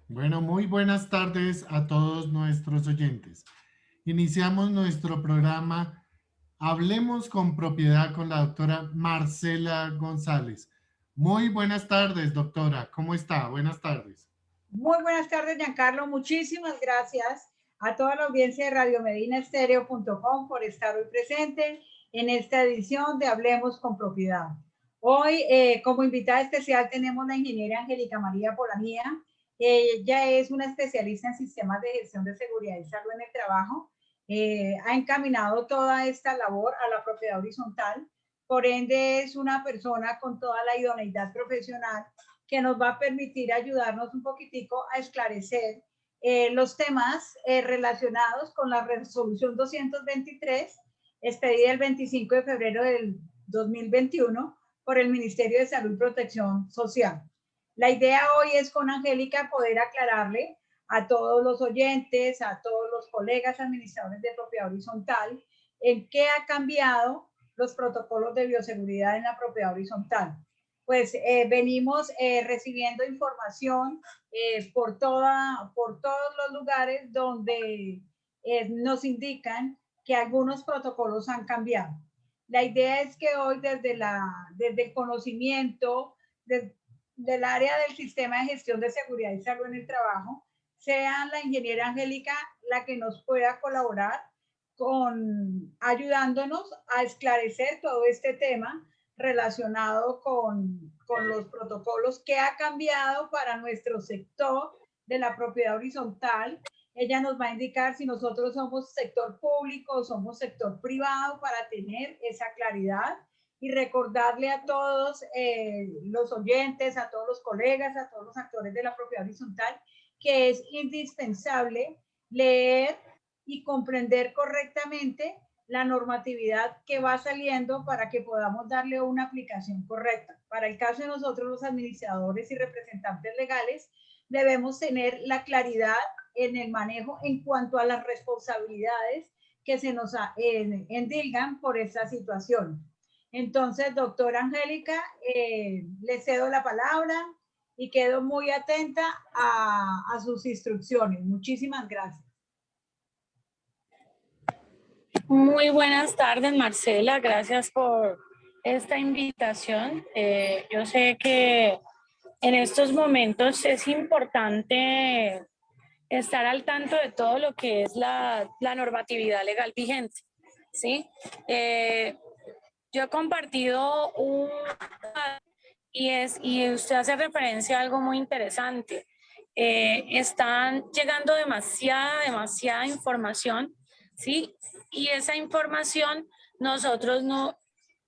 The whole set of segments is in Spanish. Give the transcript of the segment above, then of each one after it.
Bueno, muy buenas tardes a todos nuestros oyentes. Iniciamos nuestro programa Hablemos con Propiedad con la doctora Marcela González. Muy buenas tardes, doctora. ¿Cómo está? Buenas tardes. Muy buenas tardes, Giancarlo. Muchísimas gracias a toda la audiencia de radiomedinaestereo.com por estar hoy presente en esta edición de Hablemos con Propiedad. Hoy, como invitada especial, tenemos la ingeniera Angélica María Polanía. Ella es una especialista en sistemas de gestión de seguridad y salud en el trabajo. Ha encaminado toda esta labor a la propiedad horizontal. Por ende, es una persona con toda la idoneidad profesional que nos va a permitir ayudarnos un poquitico a esclarecer los temas relacionados con la resolución 223, expedida el 25 de febrero del 2021 por el Ministerio de Salud y Protección Social. La idea hoy es con Angélica poder aclararle a todos los oyentes, a todos los colegas administradores de propiedad horizontal, en qué ha cambiado los protocolos de bioseguridad en la propiedad horizontal. Pues venimos recibiendo información por todos los lugares donde nos indican que algunos protocolos han cambiado. La idea es que hoy desde el conocimiento del área del sistema de gestión de seguridad y salud en el trabajo, sea la ingeniera Angélica la que nos pueda colaborar con ayudándonos a esclarecer todo este tema relacionado con los protocolos que ha cambiado para nuestro sector de la propiedad horizontal. Ella nos va a indicar si nosotros somos sector público o somos sector privado para tener esa claridad y recordarle a todos los oyentes, a todos los colegas, a todos los actores de la propiedad horizontal que es indispensable leer y comprender correctamente la normatividad que va saliendo para que podamos darle una aplicación correcta. Para el caso de nosotros, los administradores y representantes legales, debemos tener la claridad en el manejo en cuanto a las responsabilidades que se nos endilgan por esta situación. Entonces, doctora Angélica, le cedo la palabra y quedo muy atenta a sus instrucciones. Muchísimas gracias. Muy buenas tardes, Marcela. Gracias por esta invitación. Yo sé que en estos momentos es importante estar al tanto de todo lo que es la normatividad legal vigente, ¿sí? Yo he compartido y usted hace referencia a algo muy interesante. Están llegando demasiada información, ¿sí? Y esa información nosotros no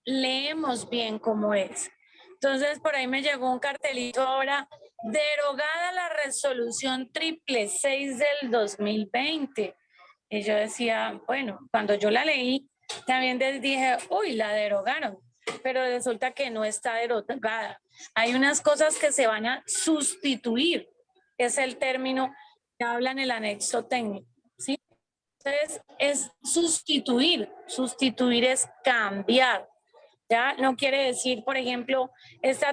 leemos bien cómo es. Entonces, por ahí me llegó un cartelito ahora derogada la resolución 666 del 2020. Y yo decía, bueno, cuando yo la leí, también dije, uy, la derogaron, pero resulta que no está derogada. Hay unas cosas que se van a sustituir, es el término que habla en el anexo técnico, ¿sí? Entonces, es sustituir, sustituir es cambiar. Ya no quiere decir, por ejemplo, este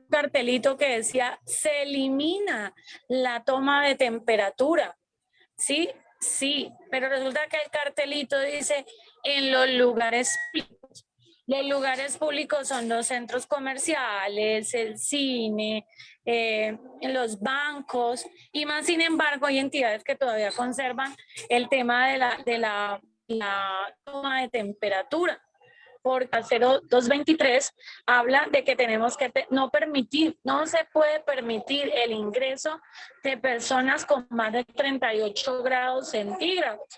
cartelito que decía, se elimina la toma de temperatura, ¿sí? Sí, pero resulta que el cartelito dice en los lugares públicos. Los lugares públicos son los centros comerciales, el cine, los bancos y más sin embargo hay entidades que todavía conservan el tema de la toma de temperatura. Porque el 0223 habla de que tenemos que no se puede permitir el ingreso de personas con más de 38 grados centígrados.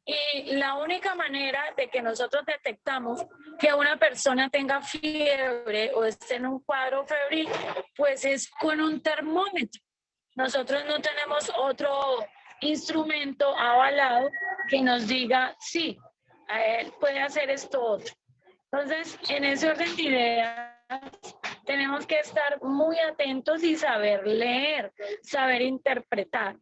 Y la única manera de que nosotros detectamos que una persona tenga fiebre o esté en un cuadro febril, pues es con un termómetro. Nosotros no tenemos otro instrumento avalado que nos diga, sí, él puede hacer esto otro. Entonces, en ese orden de ideas, tenemos que estar muy atentos y saber leer, saber interpretar.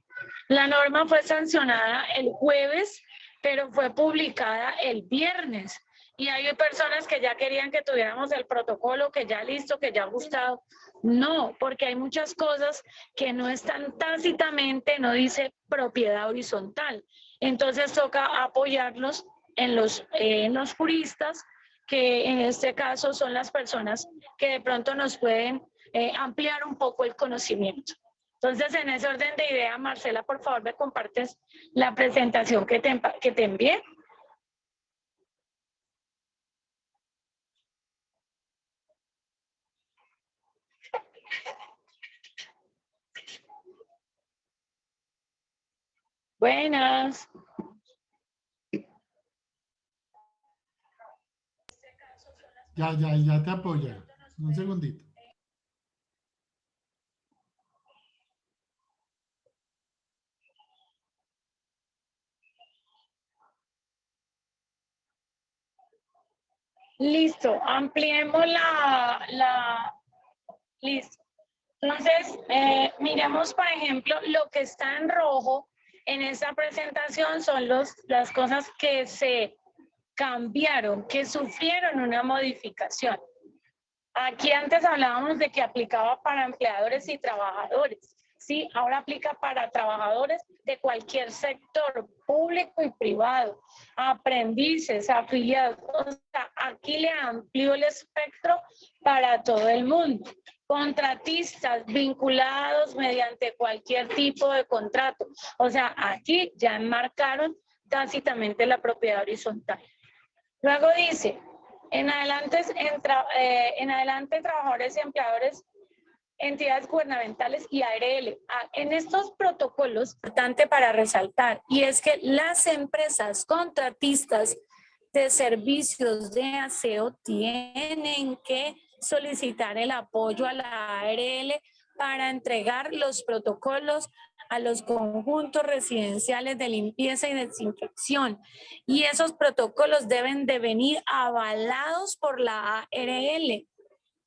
La norma fue sancionada el jueves, pero fue publicada el viernes. Y hay personas que ya querían que tuviéramos el protocolo, que ya listo, que ya ajustado. No, porque hay muchas cosas que no están tácitamente, no dice propiedad horizontal. Entonces toca apoyarlos en los juristas, que en este caso son las personas que de pronto nos pueden ampliar un poco el conocimiento. Entonces, en ese orden de idea, Marcela, por favor, me compartes la presentación que te envié. Buenas. Ya te apoya. Un segundito. Listo, ampliemos listo. Entonces, miremos, por ejemplo, lo que está en rojo en esta presentación son las cosas que se cambiaron, que sufrieron una modificación. Aquí antes hablábamos de que aplicaba para empleadores y trabajadores, ¿sí? Ahora aplica para trabajadores de cualquier sector, público y privado, aprendices, afiliados. O sea, aquí le amplió el espectro para todo el mundo. Contratistas vinculados mediante cualquier tipo de contrato. O sea, aquí ya enmarcaron tácitamente la propiedad horizontal. Luego dice, en adelante trabajadores y empleadores, entidades gubernamentales y ARL. En estos protocolos, importante para resaltar, y es que las empresas contratistas de servicios de aseo tienen que solicitar el apoyo a la ARL para entregar los protocolos a los conjuntos residenciales de limpieza y desinfección. Y esos protocolos deben de venir avalados por la ARL,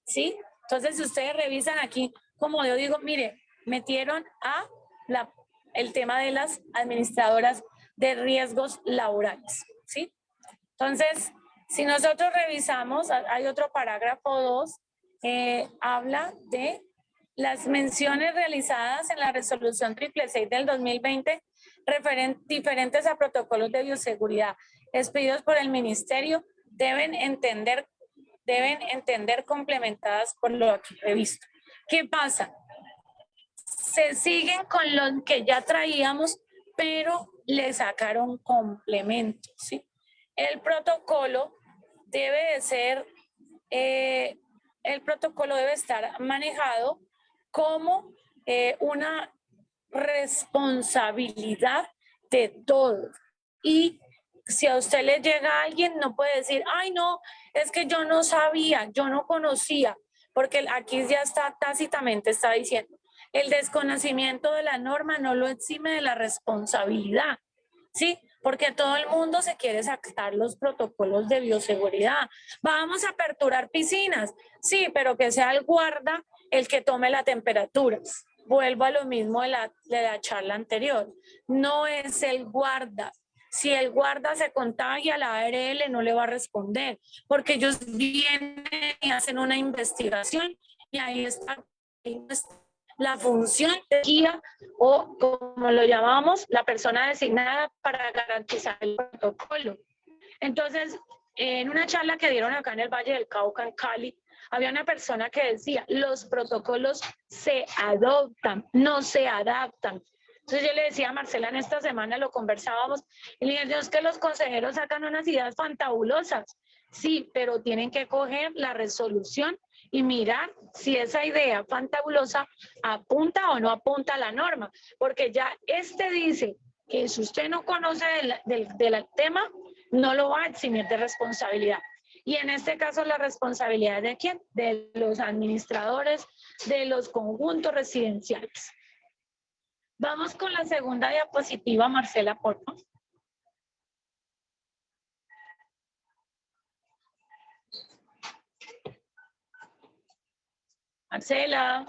¿sí? Entonces, si ustedes revisan aquí, como yo digo, mire, metieron el tema de las administradoras de riesgos laborales, ¿sí? Entonces, si nosotros revisamos, hay otro parágrafo 2, habla de las menciones realizadas en la resolución 666 del 2020 diferentes a protocolos de bioseguridad expedidos por el ministerio deben entender complementadas por lo aquí previsto. ¿Qué pasa? Se siguen con lo que ya traíamos, pero le sacaron complementos, ¿sí? El protocolo debe de ser, el protocolo debe estar manejado como una responsabilidad de todos. Y si a usted le llega a alguien, no puede decir, ay, no, es que yo no sabía, yo no conocía, porque aquí ya está tácitamente está diciendo El desconocimiento de la norma no lo exime de la responsabilidad, ¿sí? Porque todo el mundo se quiere sacar los protocolos de bioseguridad. Vamos a aperturar piscinas, sí, pero que sea el guarda el que tome la temperatura. Vuelvo a lo mismo de la charla anterior. No es el guarda. Si el guarda se contagia, la ARL no le va a responder, porque ellos vienen y hacen una investigación y ahí está la función de guía o, como lo llamamos, la persona designada para garantizar el protocolo. Entonces, en una charla que dieron acá en el Valle del Cauca, en Cali, había una persona que decía, los protocolos se adoptan, no se adaptan. Entonces yo le decía a Marcela, en esta semana lo conversábamos, y le dije, es que los consejeros sacan unas ideas fantabulosas. Sí, pero tienen que coger la resolución y mirar si esa idea fantabulosa apunta o no apunta a la norma, porque ya dice que si usted no conoce del tema, no lo va a eximir de responsabilidad. Y en este caso, la responsabilidad ¿de quién? De los administradores de los conjuntos residenciales. Vamos con la segunda diapositiva, Marcela, por favor. Marcela.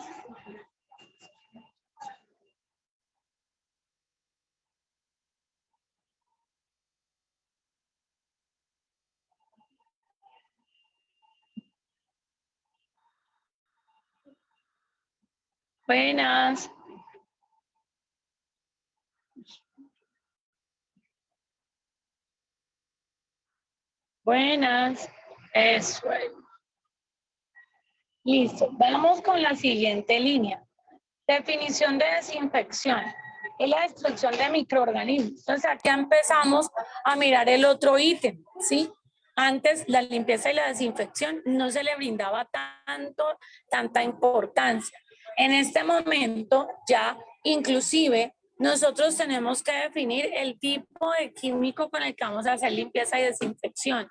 Buenas. Buenas. Eso es. Listo. Vamos con la siguiente línea. Definición de desinfección. Es la destrucción de microorganismos. Entonces aquí empezamos a mirar el otro ítem, ¿sí? Antes la limpieza y la desinfección no se le brindaba tanta importancia. En este momento ya inclusive nosotros tenemos que definir el tipo de químico con el que vamos a hacer limpieza y desinfección.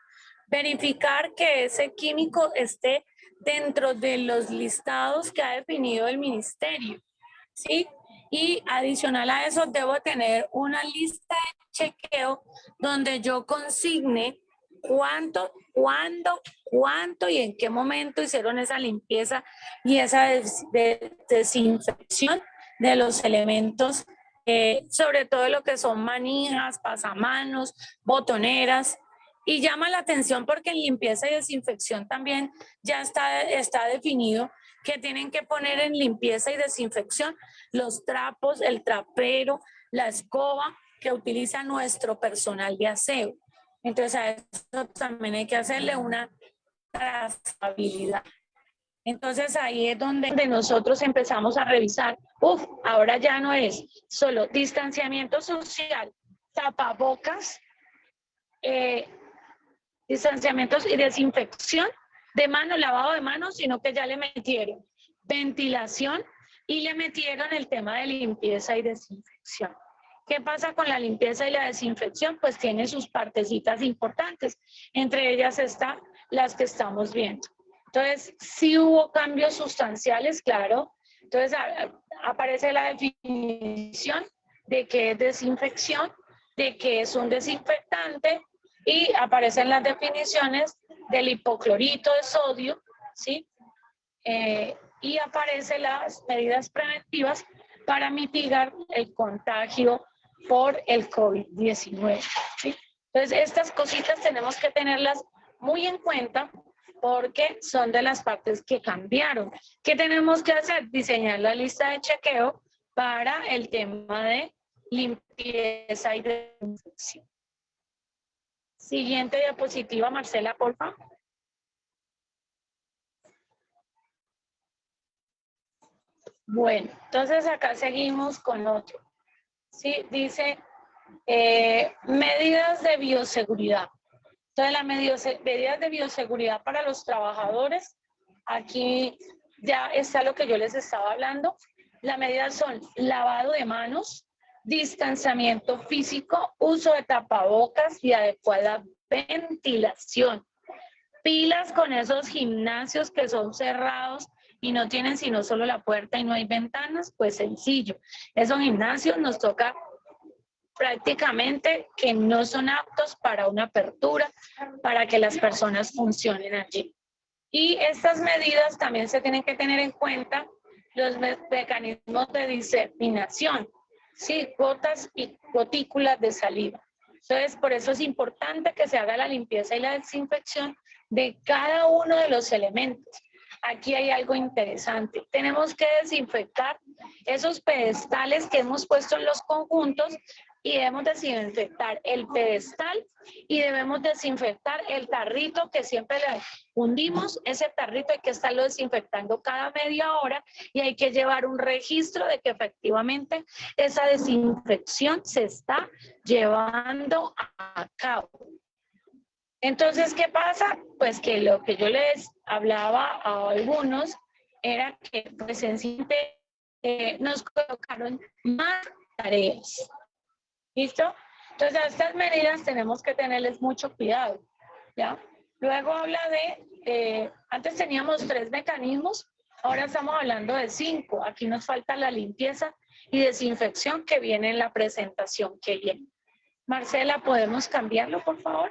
Verificar que ese químico esté dentro de los listados que ha definido el ministerio, ¿sí? Y adicional a eso debo tener una lista de chequeo donde yo consigne cuánto, cuándo, cuánto y en qué momento hicieron esa limpieza y esa desinfección de los elementos, sobre todo lo que son manijas, pasamanos, botoneras. Y llama la atención porque en limpieza y desinfección también ya está definido que tienen que poner en limpieza y desinfección los trapos, el trapero, la escoba que utiliza nuestro personal de aseo. Entonces a eso también hay que hacerle una trazabilidad. Entonces ahí es donde nosotros empezamos a revisar, ahora ya no es solo distanciamiento social, tapabocas, distanciamientos y desinfección de mano, lavado de manos, sino que ya le metieron ventilación y le metieron el tema de limpieza y desinfección. ¿Qué pasa con la limpieza y la desinfección? Pues tiene sus partecitas importantes, entre ellas están las que estamos viendo. Entonces, sí hubo cambios sustanciales, claro. Entonces, aparece la definición de qué es desinfección, de qué es un desinfectante, y aparecen las definiciones del hipoclorito de sodio, ¿sí? Y aparecen las medidas preventivas para mitigar el contagio por el COVID-19, ¿sí? Entonces, estas cositas tenemos que tenerlas muy en cuenta porque son de las partes que cambiaron. ¿Qué tenemos que hacer? Diseñar la lista de chequeo para el tema de limpieza y desinfección. Siguiente diapositiva, Marcela, por favor. Bueno, entonces acá seguimos con otro. Sí, dice medidas de bioseguridad. Entonces, las medidas de bioseguridad para los trabajadores, aquí ya está lo que yo les estaba hablando. Las medidas son lavado de manos, distanciamiento físico, uso de tapabocas y adecuada ventilación. pilas con esos gimnasios que son cerrados y no tienen sino solo la puerta y no hay ventanas, pues sencillo. Esos gimnasios nos toca prácticamente que no son aptos para una apertura, para que las personas funcionen allí. Y estas medidas también se tienen que tener en cuenta los mecanismos de diseminación, ¿sí? Gotas y gotículas de saliva. Entonces, por eso es importante que se haga la limpieza y la desinfección de cada uno de los elementos. Aquí hay algo interesante. Tenemos que desinfectar esos pedestales que hemos puesto en los conjuntos y debemos desinfectar el pedestal y debemos desinfectar el tarrito que siempre le hundimos. Ese tarrito hay que estarlo desinfectando cada media hora y hay que llevar un registro de que efectivamente esa desinfección se está llevando a cabo. Entonces, ¿qué pasa? Pues que lo que yo les hablaba a algunos era que pues sencillamente nos colocaron más tareas. ¿Listo? Entonces, a estas medidas tenemos que tenerles mucho cuidado, ¿ya? Luego habla de, antes teníamos 3 mecanismos, ahora estamos hablando de 5. Aquí nos falta la limpieza y desinfección que viene en la presentación que viene. Marcela, ¿podemos cambiarlo, por favor?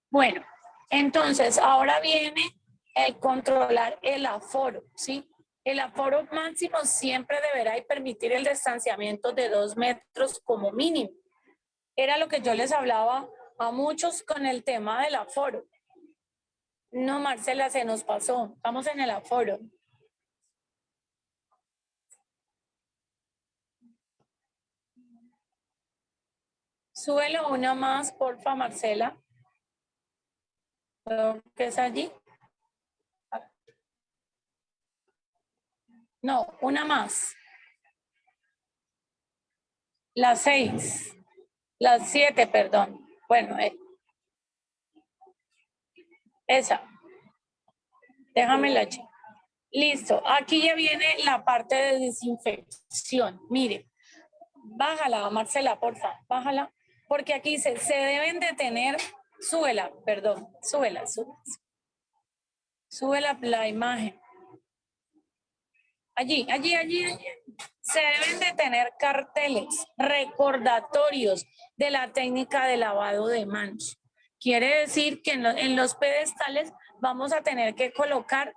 Bueno, entonces ahora viene el controlar el aforo, ¿sí? El aforo máximo siempre deberá permitir el distanciamiento de 2 metros como mínimo. Era lo que yo les hablaba a muchos con el tema del aforo. No, Marcela, se nos pasó. Estamos en el aforo. Súbelo una más, porfa, Marcela. ¿Qué es allí? No, una más. Las 6. Las 7, perdón. Bueno, esa. Déjamela allí. Listo. Aquí ya viene la parte de desinfección. Mire, bájala, Marcela, porfa, bájala. Porque aquí dice, se deben de tener, súbela, perdón, súbela la imagen. Allí. Se deben de tener carteles, recordatorios de la técnica de lavado de manos. Quiere decir que en los pedestales vamos a tener que colocar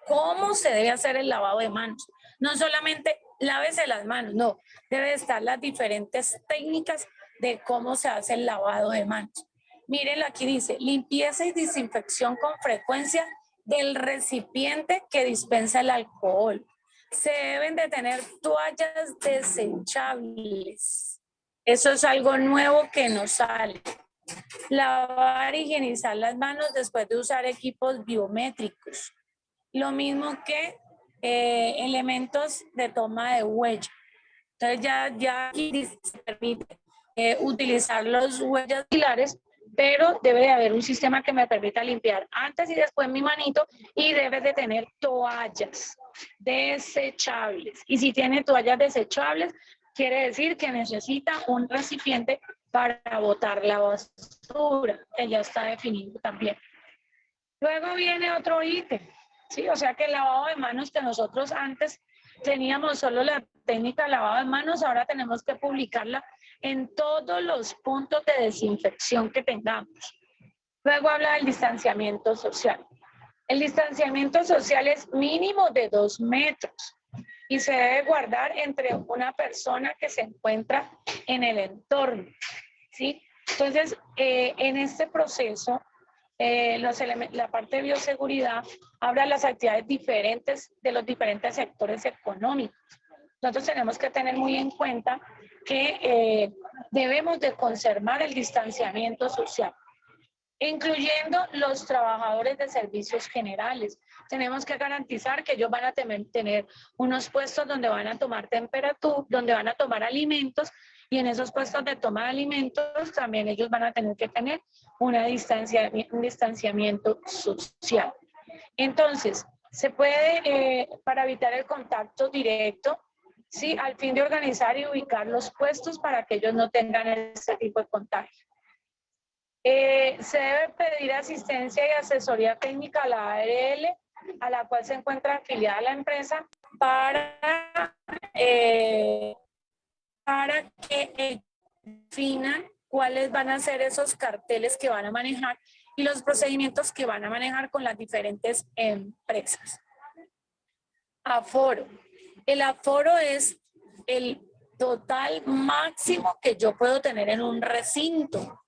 cómo se debe hacer el lavado de manos. No solamente lávese las manos, no, debe estar las diferentes técnicas de cómo se hace el lavado de manos. Miren, aquí dice, limpieza y desinfección con frecuencia del recipiente que dispensa el alcohol. Se deben de tener toallas desechables. Eso es algo nuevo que nos sale. Lavar y higienizar las manos después de usar equipos biométricos. Lo mismo que elementos de toma de huella. Entonces ya aquí se permite utilizar las huellas dactilares, pero debe de haber un sistema que me permita limpiar antes y después mi manito y debe de tener toallas desechables. Y si tiene toallas desechables, quiere decir que necesita un recipiente para botar la basura, que ya está definido también. Luego viene otro ítem, ¿sí? O sea que el lavado de manos que nosotros antes teníamos solo la técnica de lavado de manos, ahora tenemos que publicarla en todos los puntos de desinfección que tengamos. Luego habla del distanciamiento social. El distanciamiento social es mínimo de 2 metros y se debe guardar entre una persona que se encuentra en el entorno, ¿sí? Entonces, en este proceso, la parte de bioseguridad habla de las actividades diferentes de los diferentes sectores económicos. Nosotros tenemos que tener muy en cuenta que debemos de conservar el distanciamiento social. incluyendo los trabajadores de servicios generales. Tenemos que garantizar que ellos van a tener unos puestos donde van a tomar temperatura, donde van a tomar alimentos, y en esos puestos de toma de alimentos también ellos van a tener que tener un distanciamiento social. Entonces, se puede, para evitar el contacto directo, ¿sí? Al fin de organizar y ubicar los puestos para que ellos no tengan ese tipo de contagio. Se debe pedir asistencia y asesoría técnica a la ARL, a la cual se encuentra afiliada la empresa, para que definan cuáles van a ser esos carteles que van a manejar y los procedimientos que van a manejar con las diferentes empresas. Aforo. El aforo es el total máximo que yo puedo tener en un recinto.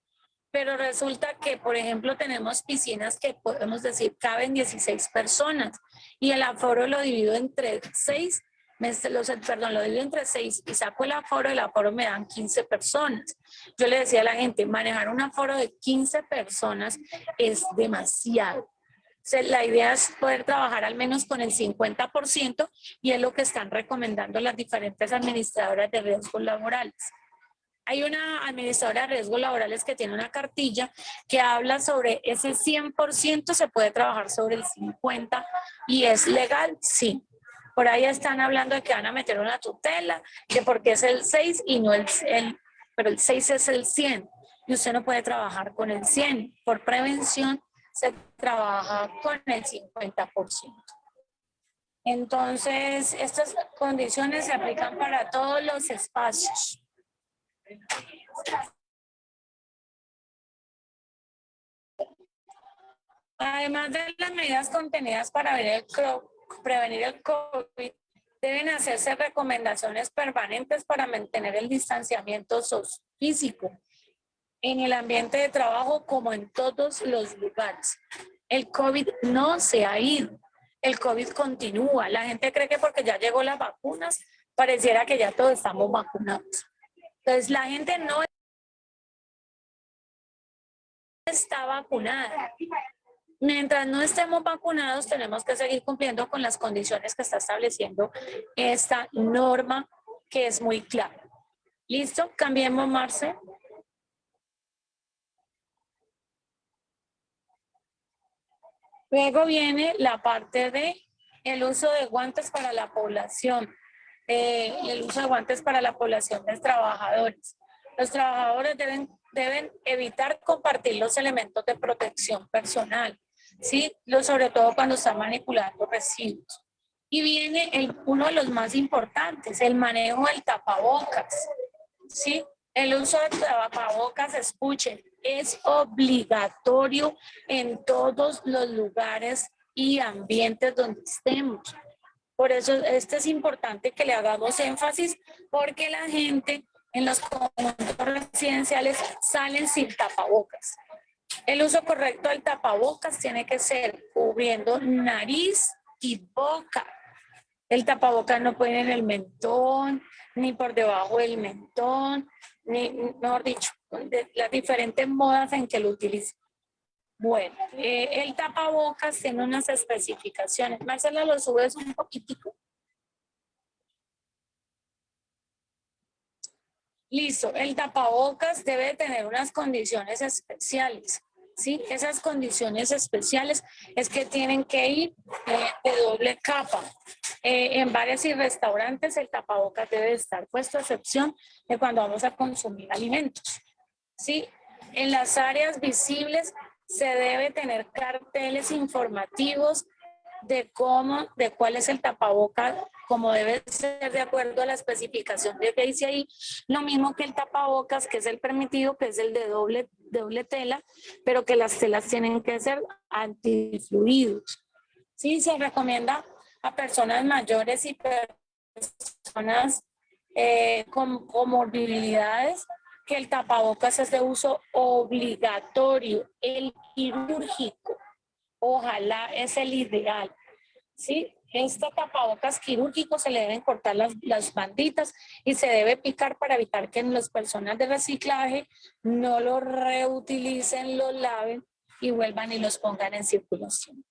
Pero resulta que, por ejemplo, tenemos piscinas que podemos decir caben 16 personas y el aforo lo divido entre 6, lo divido entre 6 y saco el aforo me dan 15 personas. Yo le decía a la gente, manejar un aforo de 15 personas es demasiado. O sea, la idea es poder trabajar al menos con el 50% y es lo que están recomendando las diferentes administradoras de riesgos laborales. Hay una administradora de riesgos laborales que tiene una cartilla que habla sobre ese 100% se puede trabajar sobre el 50% y es legal, sí. Por ahí están hablando de que van a meter una tutela, que porque es el 6 y no pero el 6 es el 100 y usted no puede trabajar con el 100. Por prevención se trabaja con el 50%. Entonces, estas condiciones se aplican para todos los espacios. Además de las medidas contenidas para prevenir el COVID, deben hacerse recomendaciones permanentes para mantener el distanciamiento físico en el ambiente de trabajo como en todos los lugares. El COVID no se ha ido, el COVID continúa. La gente cree que porque ya llegó las vacunas, pareciera que ya todos estamos vacunados. Entonces la gente no está vacunada. Mientras no estemos vacunados, tenemos que seguir cumpliendo con las condiciones que está estableciendo esta norma, que es muy clara. ¿Listo? Cambiemos, Marce. Luego viene la parte de el uso de guantes para la población. El uso de guantes para la población de trabajadores. Los trabajadores deben evitar compartir los elementos de protección personal, ¿sí? Sobre todo cuando están manipulando residuos. Y viene uno de los más importantes, el manejo del tapabocas, ¿sí? El uso del tapabocas, escuchen, es obligatorio en todos los lugares y ambientes donde estemos. Por eso es importante que le hagamos énfasis, porque la gente en los conjuntos residenciales salen sin tapabocas. El uso correcto del tapabocas tiene que ser cubriendo nariz y boca. El tapabocas no puede ir en el mentón, ni por debajo del mentón, ni, mejor dicho, de las diferentes modas en que lo utilicen. Bueno, el tapabocas tiene unas especificaciones. Marcela, lo subes un poquitico. Listo, el tapabocas debe tener unas condiciones especiales, ¿sí? Esas condiciones especiales es que tienen que ir de doble capa. En bares y restaurantes el tapabocas debe estar puesto, a excepción de cuando vamos a consumir alimentos, ¿sí? En las áreas visibles se debe tener carteles informativos de cuál es el tapabocas, como debe ser de acuerdo a la especificación de que dice ahí, lo mismo que el tapabocas, que es el permitido, que es el de doble tela, pero que las telas tienen que ser antifluidos. Sí, se recomienda a personas mayores y personas con comorbilidades que el tapabocas es de uso obligatorio, el quirúrgico. Ojalá es el ideal, ¿sí? Este tapabocas quirúrgico se le deben cortar las banditas y se debe picar para evitar que las personas de reciclaje no lo reutilicen, lo laven y vuelvan y los pongan en circulación.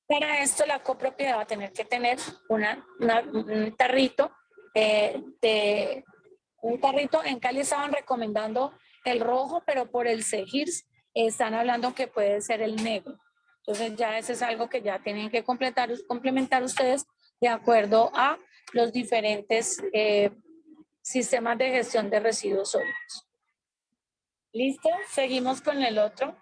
Para esto la copropiedad va a tener que tener un tarrito en Cali estaban recomendando el rojo, pero por el CEGIRS están hablando que puede ser el negro. Entonces ya ese es algo que ya tienen que complementar ustedes de acuerdo a los diferentes sistemas de gestión de residuos sólidos. ¿Listo? Seguimos con el otro.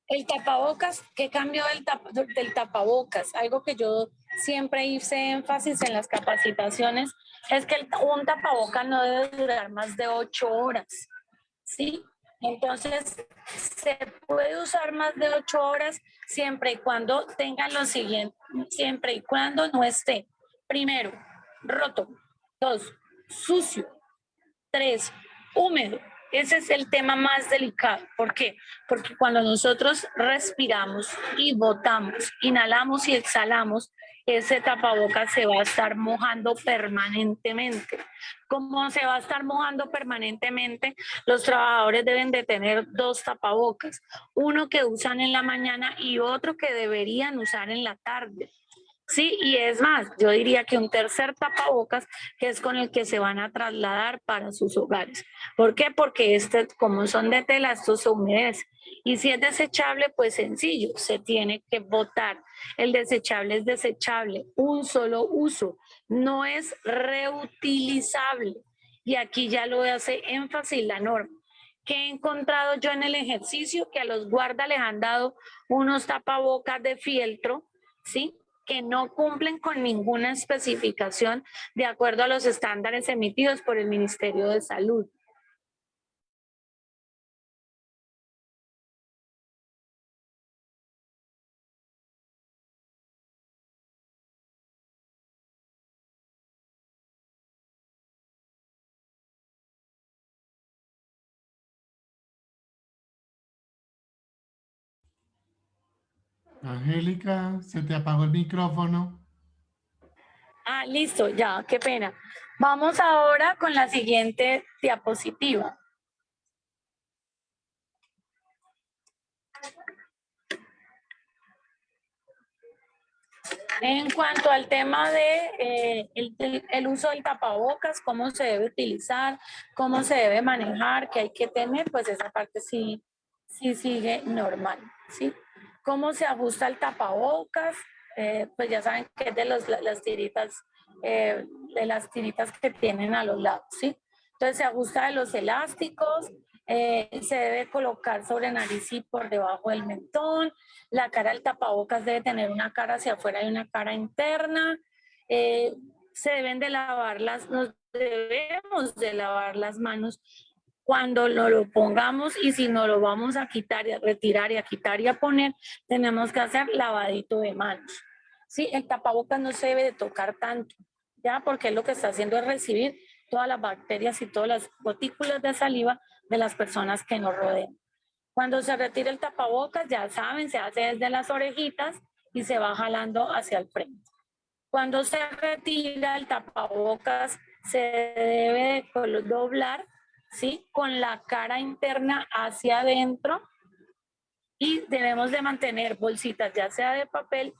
El tapabocas, ¿qué cambió del tapabocas? Algo que yo siempre hice énfasis en las capacitaciones es que un tapabocas no debe durar más de 8 horas, ¿sí? Entonces, se puede usar más de 8 horas siempre y cuando tengan lo siguiente, siempre y cuando no esté, primero, roto, 2, sucio, 3, húmedo. Ese es el tema más delicado. ¿Por qué? Porque cuando nosotros respiramos y botamos, inhalamos y exhalamos, ese tapabocas se va a estar mojando permanentemente. Como se va a estar mojando permanentemente, los trabajadores deben de tener 2 tapabocas, uno que usan en la mañana y otro que deberían usar en la tarde. Sí, y es más, yo diría que un tercer tapabocas que es con el que se van a trasladar para sus hogares. ¿Por qué? Porque como son de tela, esto se humedece. Y si es desechable, pues sencillo, se tiene que botar. El desechable es desechable, un solo uso, no es reutilizable. Y aquí ya lo hace énfasis la norma. ¿Qué he encontrado yo en el ejercicio? Que a los guardas les han dado unos tapabocas de fieltro, ¿sí?, que no cumplen con ninguna especificación de acuerdo a los estándares emitidos por el Ministerio de Salud. Angélica, se te apagó el micrófono. Ah, listo, ya, qué pena. Vamos ahora con la siguiente diapositiva. En cuanto al tema de el uso del tapabocas, cómo se debe utilizar, cómo se debe manejar, qué hay que tener, pues esa parte sí sigue normal, ¿sí? ¿Cómo se ajusta el tapabocas? Pues ya saben que es de las tiritas, de las tiritas que tienen a los lados, ¿sí? Entonces se ajusta de los elásticos, se debe colocar sobre nariz y por debajo del mentón. La cara del tapabocas debe tener una cara hacia afuera y una cara interna. Se deben de lavar nos debemos de lavar las manos cuando lo pongamos, y si no lo vamos a quitar y a retirar y a quitar y a poner, tenemos que hacer lavadito de manos. Sí, el tapabocas no se debe de tocar tanto, ya, porque lo que está haciendo es recibir todas las bacterias y todas las gotículas de saliva de las personas que nos rodean. Cuando se retira el tapabocas, ya saben, se hace desde las orejitas y se va jalando hacia el frente. Cuando se retira el tapabocas, se debe doblar, ¿sí?, con la cara interna hacia adentro, y debemos de mantener bolsitas, ya sea de papel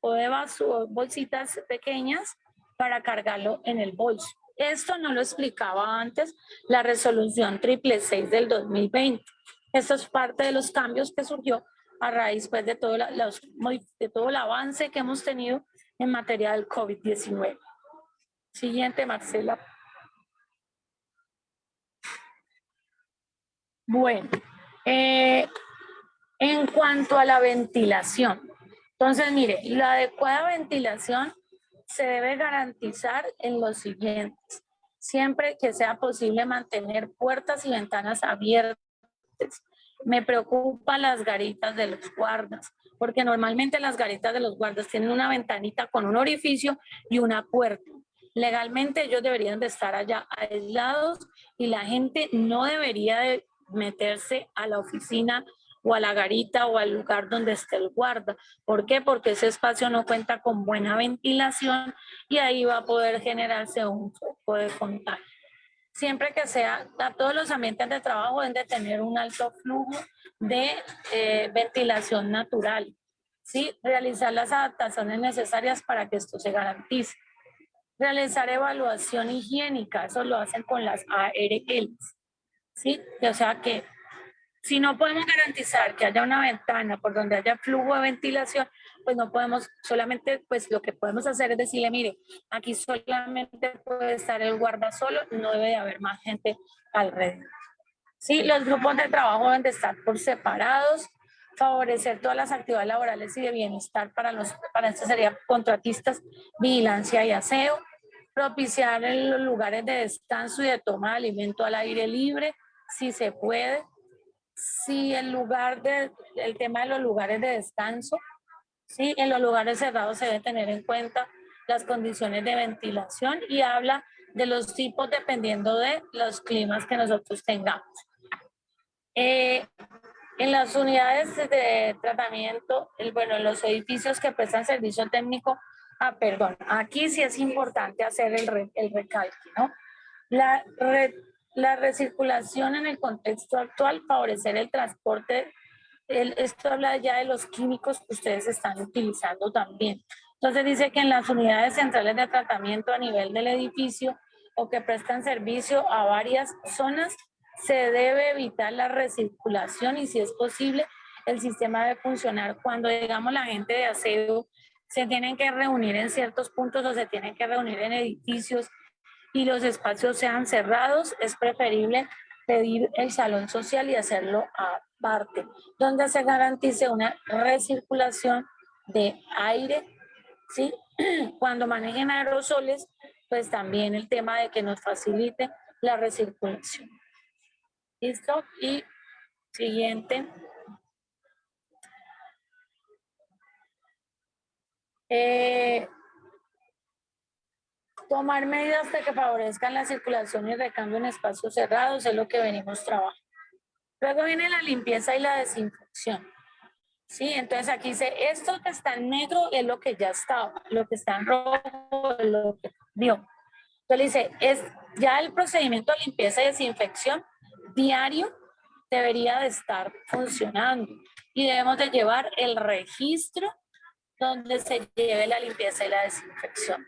o de basura, bolsitas pequeñas para cargarlo en el bolso. Esto no lo explicaba antes la resolución 666 del 2020. Esto es parte de los cambios que surgió a raíz, pues, de todo el avance que hemos tenido en materia del COVID-19. Siguiente, Marcela. Bueno, en cuanto a la ventilación, entonces, mire, la adecuada ventilación se debe garantizar en los siguientes. Siempre que sea posible mantener puertas y ventanas abiertas. Me preocupan las garitas de los guardas, porque normalmente las garitas de los guardas tienen una ventanita con un orificio y una puerta. Legalmente ellos deberían de estar allá aislados y la gente no debería de meterse a la oficina o a la garita o al lugar donde esté el guarda. ¿Por qué? Porque ese espacio no cuenta con buena ventilación y ahí va a poder generarse un foco de contagio. siempre que sea, a todos los ambientes de trabajo deben de tener un alto flujo de ventilación natural, ¿sí? Realizar las adaptaciones necesarias para que esto se garantice. Realizar evaluación higiénica, eso lo hacen con las ARLs, ¿sí? O sea que si no podemos garantizar que haya una ventana por donde haya flujo de ventilación, pues no podemos, solamente pues lo que podemos hacer es decirle, mire, aquí solamente puede estar el guarda solo, no debe de haber más gente alrededor. Sí, los grupos de trabajo deben de estar por separados, favorecer todas las actividades laborales y de bienestar para esto sería contratistas, vigilancia y aseo, propiciar en los lugares de descanso y de toma de alimento al aire libre, si se puede. Si el tema de los lugares de descanso, sí, en los lugares cerrados se debe tener en cuenta las condiciones de ventilación y habla de los tipos dependiendo de los climas que nosotros tengamos. En las unidades de tratamiento, en los edificios que prestan servicio técnico, perdón, aquí sí es importante hacer el recalque, ¿no? La recirculación en el contexto actual, favorecer el transporte, esto habla ya de los químicos que ustedes están utilizando también. Entonces dice que en las unidades centrales de tratamiento a nivel del edificio o que prestan servicio a varias zonas, se debe evitar la recirculación y si es posible, el sistema debe funcionar cuando, digamos, la gente de aseo se tienen que reunir en ciertos puntos o se tienen que reunir en edificios y los espacios sean cerrados, es preferible pedir el salón social y hacerlo aparte, donde se garantice una recirculación de aire, ¿sí? Cuando manejen aerosoles, pues también el tema de que nos facilite la recirculación. ¿Listo? Y siguiente. Tomar medidas que favorezcan la circulación y recambio en espacios cerrados es lo que venimos trabajando. Luego viene la limpieza y la desinfección. Sí, entonces aquí dice, esto que está en negro es lo que ya estaba, lo que está en rojo es lo que vio. Entonces dice, ya el procedimiento de limpieza y desinfección diario debería de estar funcionando y debemos de llevar el registro donde se lleve la limpieza y la desinfección.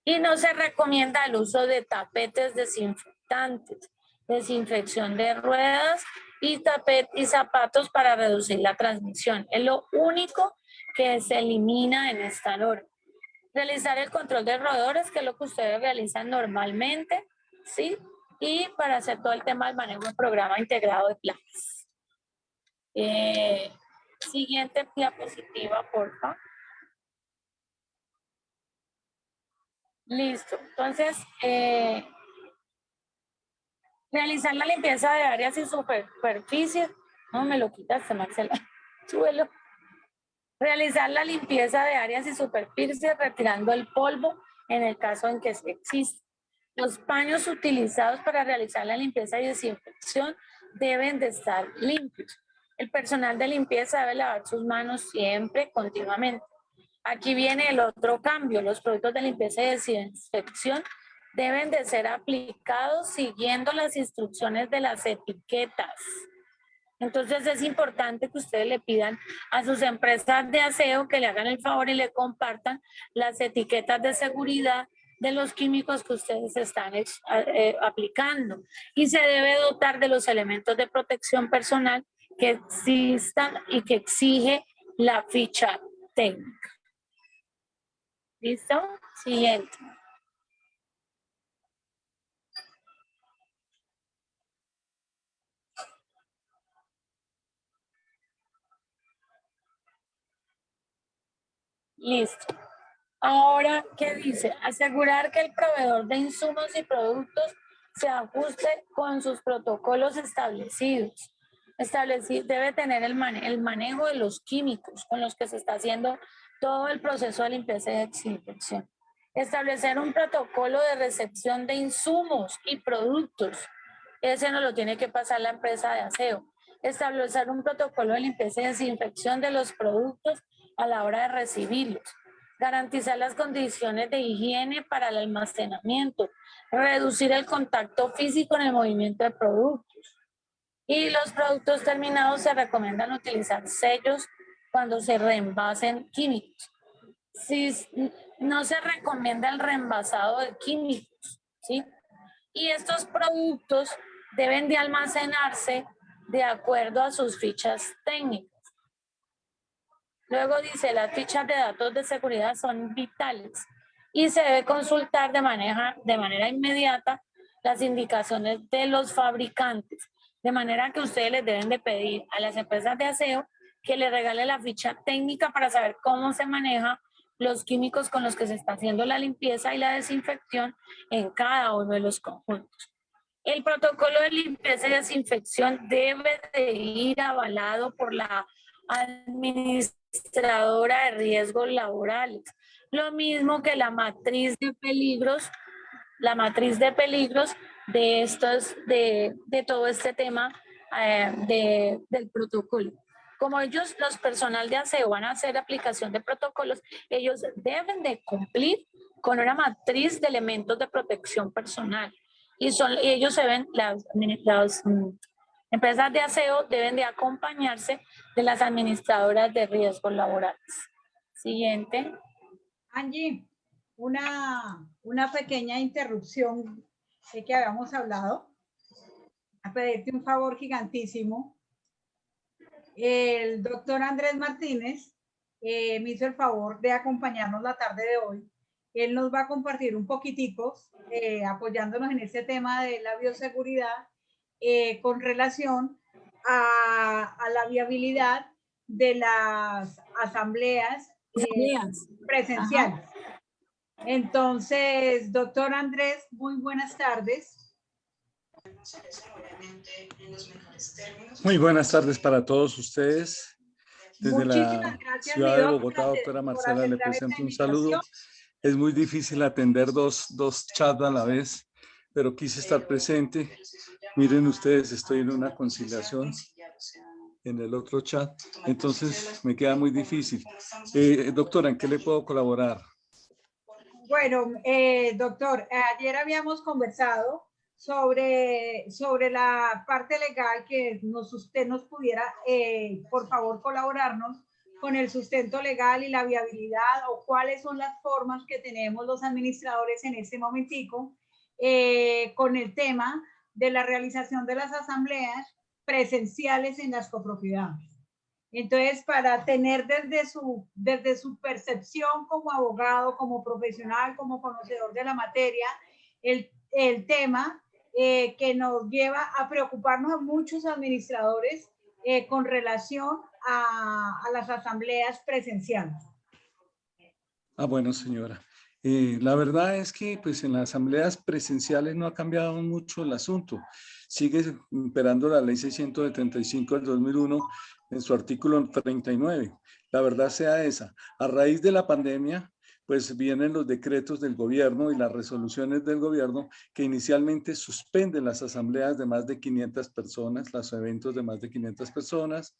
Y no se recomienda el uso de tapetes desinfectantes, desinfección de ruedas y zapatos para reducir la transmisión. Es lo único que se elimina en esta norma. Realizar el control de roedores, que es lo que ustedes realizan normalmente, ¿sí? Y para hacer todo el tema del manejo del programa integrado de plagas. Siguiente diapositiva, por favor. Listo. Entonces, realizar la limpieza de áreas y superficies. No, me lo quitaste, Marcela. Súbelo. Realizar la limpieza de áreas y superficies retirando el polvo en el caso en que existe. Los paños utilizados para realizar la limpieza y desinfección deben de estar limpios. El personal de limpieza debe lavar sus manos siempre, continuamente. Aquí viene el otro cambio. Los productos de limpieza y desinfección deben de ser aplicados siguiendo las instrucciones de las etiquetas. Entonces es importante que ustedes le pidan a sus empresas de aseo que le hagan el favor y le compartan las etiquetas de seguridad de los químicos que ustedes están aplicando. Y se debe dotar de los elementos de protección personal que existan y que exige la ficha técnica. ¿Listo? Siguiente. Listo. Ahora, ¿qué dice? Asegurar que el proveedor de insumos y productos se ajuste con sus protocolos establecidos. Debe tener el manejo de los químicos con los que se está haciendo todo el proceso de limpieza y desinfección. Establecer un protocolo de recepción de insumos y productos. Ese no lo tiene que pasar la empresa de aseo. Establecer un protocolo de limpieza y desinfección de los productos a la hora de recibirlos. garantizar las condiciones de higiene para el almacenamiento, reducir el contacto físico en el movimiento de productos. Y los productos terminados se recomiendan utilizar sellos cuando se reenvasen químicos. Si no se recomienda el reenvasado de químicos, ¿sí? Y estos productos deben de almacenarse de acuerdo a sus fichas técnicas. Luego dice, las fichas de datos de seguridad son vitales y se debe consultar de manera inmediata las indicaciones de los fabricantes, de manera que ustedes les deben de pedir a las empresas de aseo que les regale la ficha técnica para saber cómo se maneja los químicos con los que se está haciendo la limpieza y la desinfección en cada uno de los conjuntos. El protocolo de limpieza y desinfección debe de ir avalado por la administradora de riesgos laborales. Lo mismo que la matriz de peligros, de todo este tema del protocolo. Como ellos, los personal de aseo, van a hacer aplicación de protocolos, ellos deben de cumplir con una matriz de elementos de protección personal. Y ellos las empresas de aseo deben de acompañarse de las administradoras de riesgos laborales. Siguiente. Angie, una pequeña interrupción de que habíamos hablado. A pedirte un favor gigantísimo. El doctor Andrés Martínez me hizo el favor de acompañarnos la tarde de hoy. Él nos va a compartir un poquitico, apoyándonos en este tema de la bioseguridad con relación a la viabilidad de las asambleas presenciales. Ajá. Entonces, doctor Andrés, muy buenas tardes. Muy buenas tardes para todos ustedes. Desde la ciudad de Bogotá, doctora Marcela, le presento un saludo. Es muy difícil atender dos chats a la vez, pero quise estar presente. Miren ustedes, estoy en una conciliación en el otro chat, entonces me queda muy difícil. Doctora, ¿en qué le puedo colaborar? Bueno, doctor, ayer habíamos conversado sobre la parte legal, que usted nos pudiera, por favor, colaborarnos con el sustento legal y la viabilidad, o cuáles son las formas que tenemos los administradores en este momentico con el tema de la realización de las asambleas presenciales en las copropiedades. Entonces, para tener desde su percepción como abogado, como profesional, como conocedor de la materia, el tema que nos lleva a preocuparnos a muchos administradores con relación a las asambleas presenciales. Bueno, señora. La verdad es que pues, en las asambleas presenciales no ha cambiado mucho el asunto. Sigue imperando la ley 675 del 2001 en su artículo 39. La verdad sea esa. A raíz de la pandemia, pues vienen los decretos del gobierno y las resoluciones del gobierno que inicialmente suspenden las asambleas de más de 500 personas, los eventos de más de 500 personas.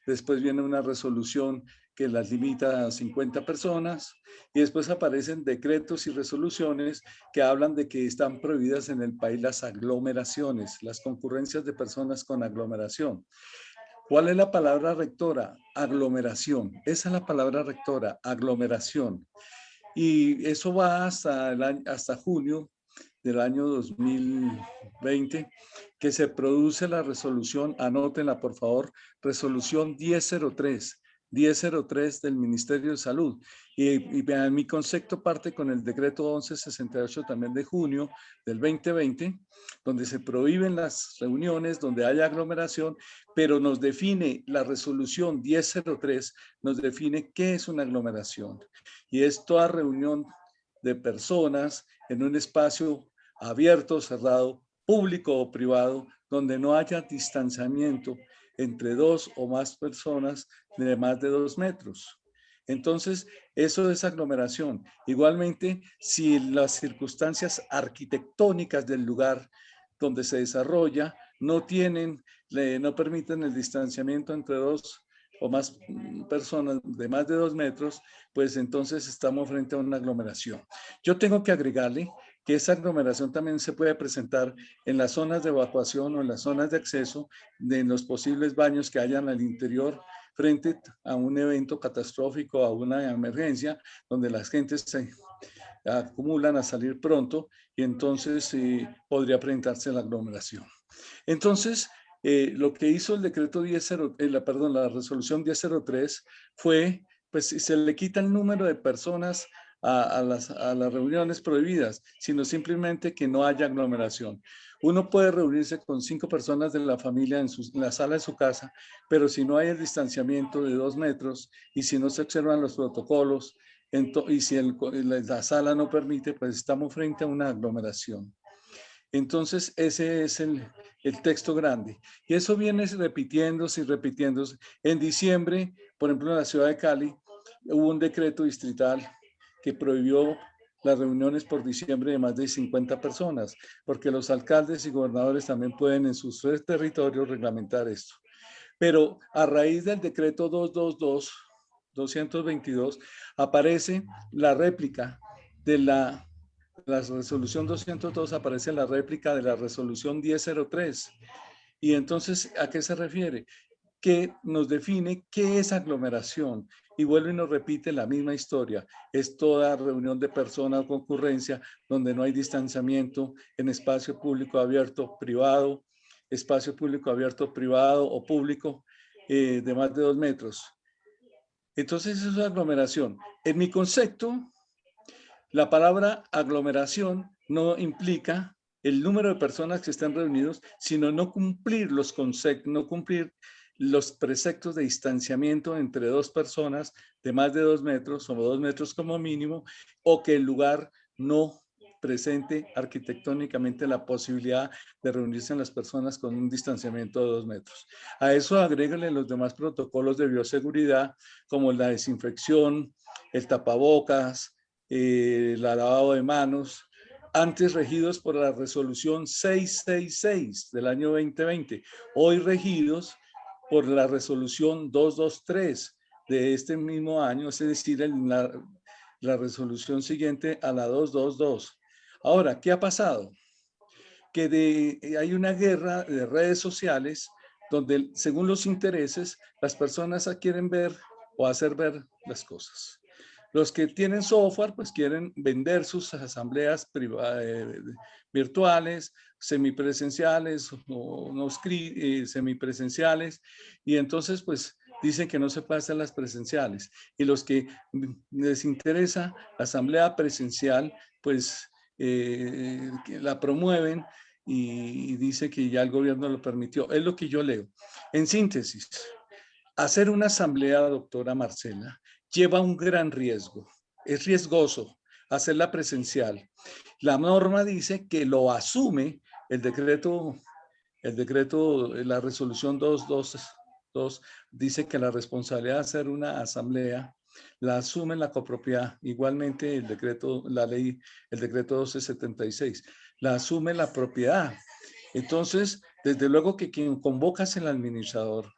Después viene una resolución que las limita a 50 personas y después aparecen decretos y resoluciones que hablan de que están prohibidas en el país las aglomeraciones, las concurrencias de personas con aglomeración. ¿Cuál es la palabra rectora? Aglomeración. Esa es la palabra rectora, aglomeración. Y eso va hasta junio del año 2020, que se produce la resolución, anótenla por favor, resolución 1003 del Ministerio de Salud. Y mi concepto parte con el decreto 1168 también de junio del 2020, donde se prohíben las reuniones, donde haya aglomeración, pero nos define la resolución 1003, nos define qué es una aglomeración. Y es toda reunión de personas en un espacio abierto, cerrado, público o privado, donde no haya distanciamiento entre dos o más personas de más de 2 metros. Entonces, eso es aglomeración. Igualmente, si las circunstancias arquitectónicas del lugar donde se desarrolla no permiten el distanciamiento entre dos o más personas de más de 2 metros, pues entonces estamos frente a una aglomeración. Yo tengo que agregarle que esa aglomeración también se puede presentar en las zonas de evacuación o en las zonas de acceso de los posibles baños que hayan al interior frente a un evento catastrófico, a una emergencia, donde las gentes se acumulan a salir pronto y entonces podría presentarse la aglomeración. Entonces, lo que hizo el decreto 10.0, la resolución 10.03 fue, pues se le quita el número de personas a las reuniones prohibidas, sino simplemente que no haya aglomeración. Uno puede reunirse con 5 personas de la familia en la sala de su casa, pero si no hay el distanciamiento de 2 metros y si no se observan los protocolos y si la sala no permite, pues estamos frente a una aglomeración. Entonces, ese es el texto grande. Y eso viene repitiéndose y repitiéndose. En diciembre, por ejemplo, en la ciudad de Cali, hubo un decreto distrital que prohibió las reuniones por diciembre de más de 50 personas, porque los alcaldes y gobernadores también pueden en sus territorios reglamentar esto. Pero a raíz del decreto 222, aparece la réplica de la resolución 202, aparece la réplica de la resolución 1003. Y entonces, ¿a qué se refiere? Que nos define qué es aglomeración y vuelve y nos repite la misma historia. Es toda reunión de personas o concurrencia donde no hay distanciamiento en espacio público abierto, privado, espacio público abierto, privado o público de más de 2 metros. Entonces, eso es aglomeración. En mi concepto, la palabra aglomeración no implica el número de personas que están reunidos, sino no cumplir los conceptos, no cumplir los preceptos de distanciamiento entre 2 personas de más de 2 metros o 2 metros como mínimo, o que el lugar no presente arquitectónicamente la posibilidad de reunirse en las personas con un distanciamiento de 2 metros. A eso agréguenle los demás protocolos de bioseguridad, como la desinfección, el tapabocas, el lavado de manos, antes regidos por la resolución 666 del año 2020, hoy regidos por la resolución 223 de este mismo año, es decir, la resolución siguiente a la 222. Ahora, ¿qué ha pasado? Que hay una guerra de redes sociales donde, según los intereses, las personas quieren ver o hacer ver las cosas. Los que tienen software, pues quieren vender sus asambleas virtuales, semipresenciales o no semipresenciales, y entonces pues dicen que no se puede hacer las presenciales. Y los que les interesa la asamblea presencial, pues la promueven y dice que ya el gobierno lo permitió. Es lo que yo leo. En síntesis, hacer una asamblea, doctora Marcela, lleva un gran riesgo. Es riesgoso hacerla presencial. La norma dice que lo asume el decreto, la resolución 222 dice que la responsabilidad de hacer una asamblea la asume la copropiedad. Igualmente el decreto 1276, la asume la propiedad. Entonces, desde luego que quien convoca es el administrador,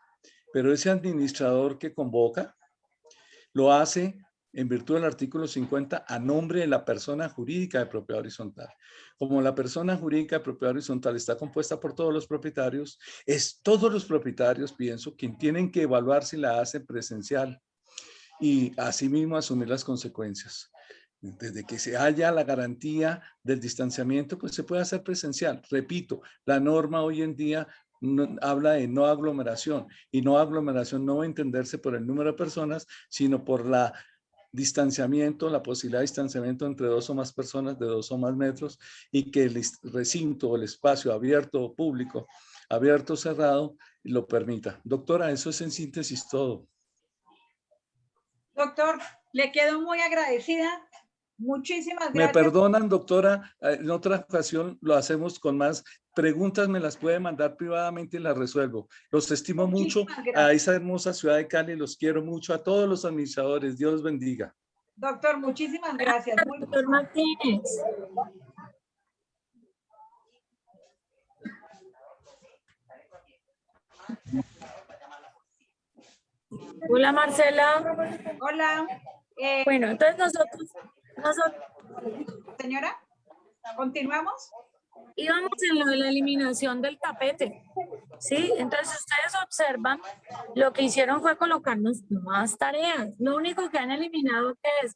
pero ese administrador que convoca lo hace en virtud del artículo 50 a nombre de la persona jurídica de propiedad horizontal. Como la persona jurídica de propiedad horizontal está compuesta por todos los propietarios, es todos los propietarios, pienso, quien tienen que evaluar si la hacen presencial y asimismo asumir las consecuencias. Desde que se haya la garantía del distanciamiento, pues se puede hacer presencial. Repito, la norma hoy en día habla de no aglomeración, y no aglomeración no va a entenderse por el número de personas, sino por la distanciamiento, la posibilidad de distanciamiento entre 2 o más personas de 2 o más metros, y que el recinto o el espacio abierto o público, abierto o cerrado, lo permita. Doctora, eso es en síntesis todo. Doctor, le quedo muy agradecida. Muchísimas Me gracias. perdonan, doctora, en otra ocasión lo hacemos con más preguntas, me las puede mandar privadamente y las resuelvo. Los estimo mucho a esa hermosa ciudad de Cali, los quiero mucho, a todos los administradores, Dios los bendiga. Doctor, muchísimas gracias. Doctor Martínez. Hola Marcela. Hola. Bueno, entonces nosotros Señora, ¿continuamos? íbamos en lo de la eliminación del tapete. ¿Sí? Entonces ustedes observan, lo que hicieron fue colocarnos más tareas. Lo único que han eliminado es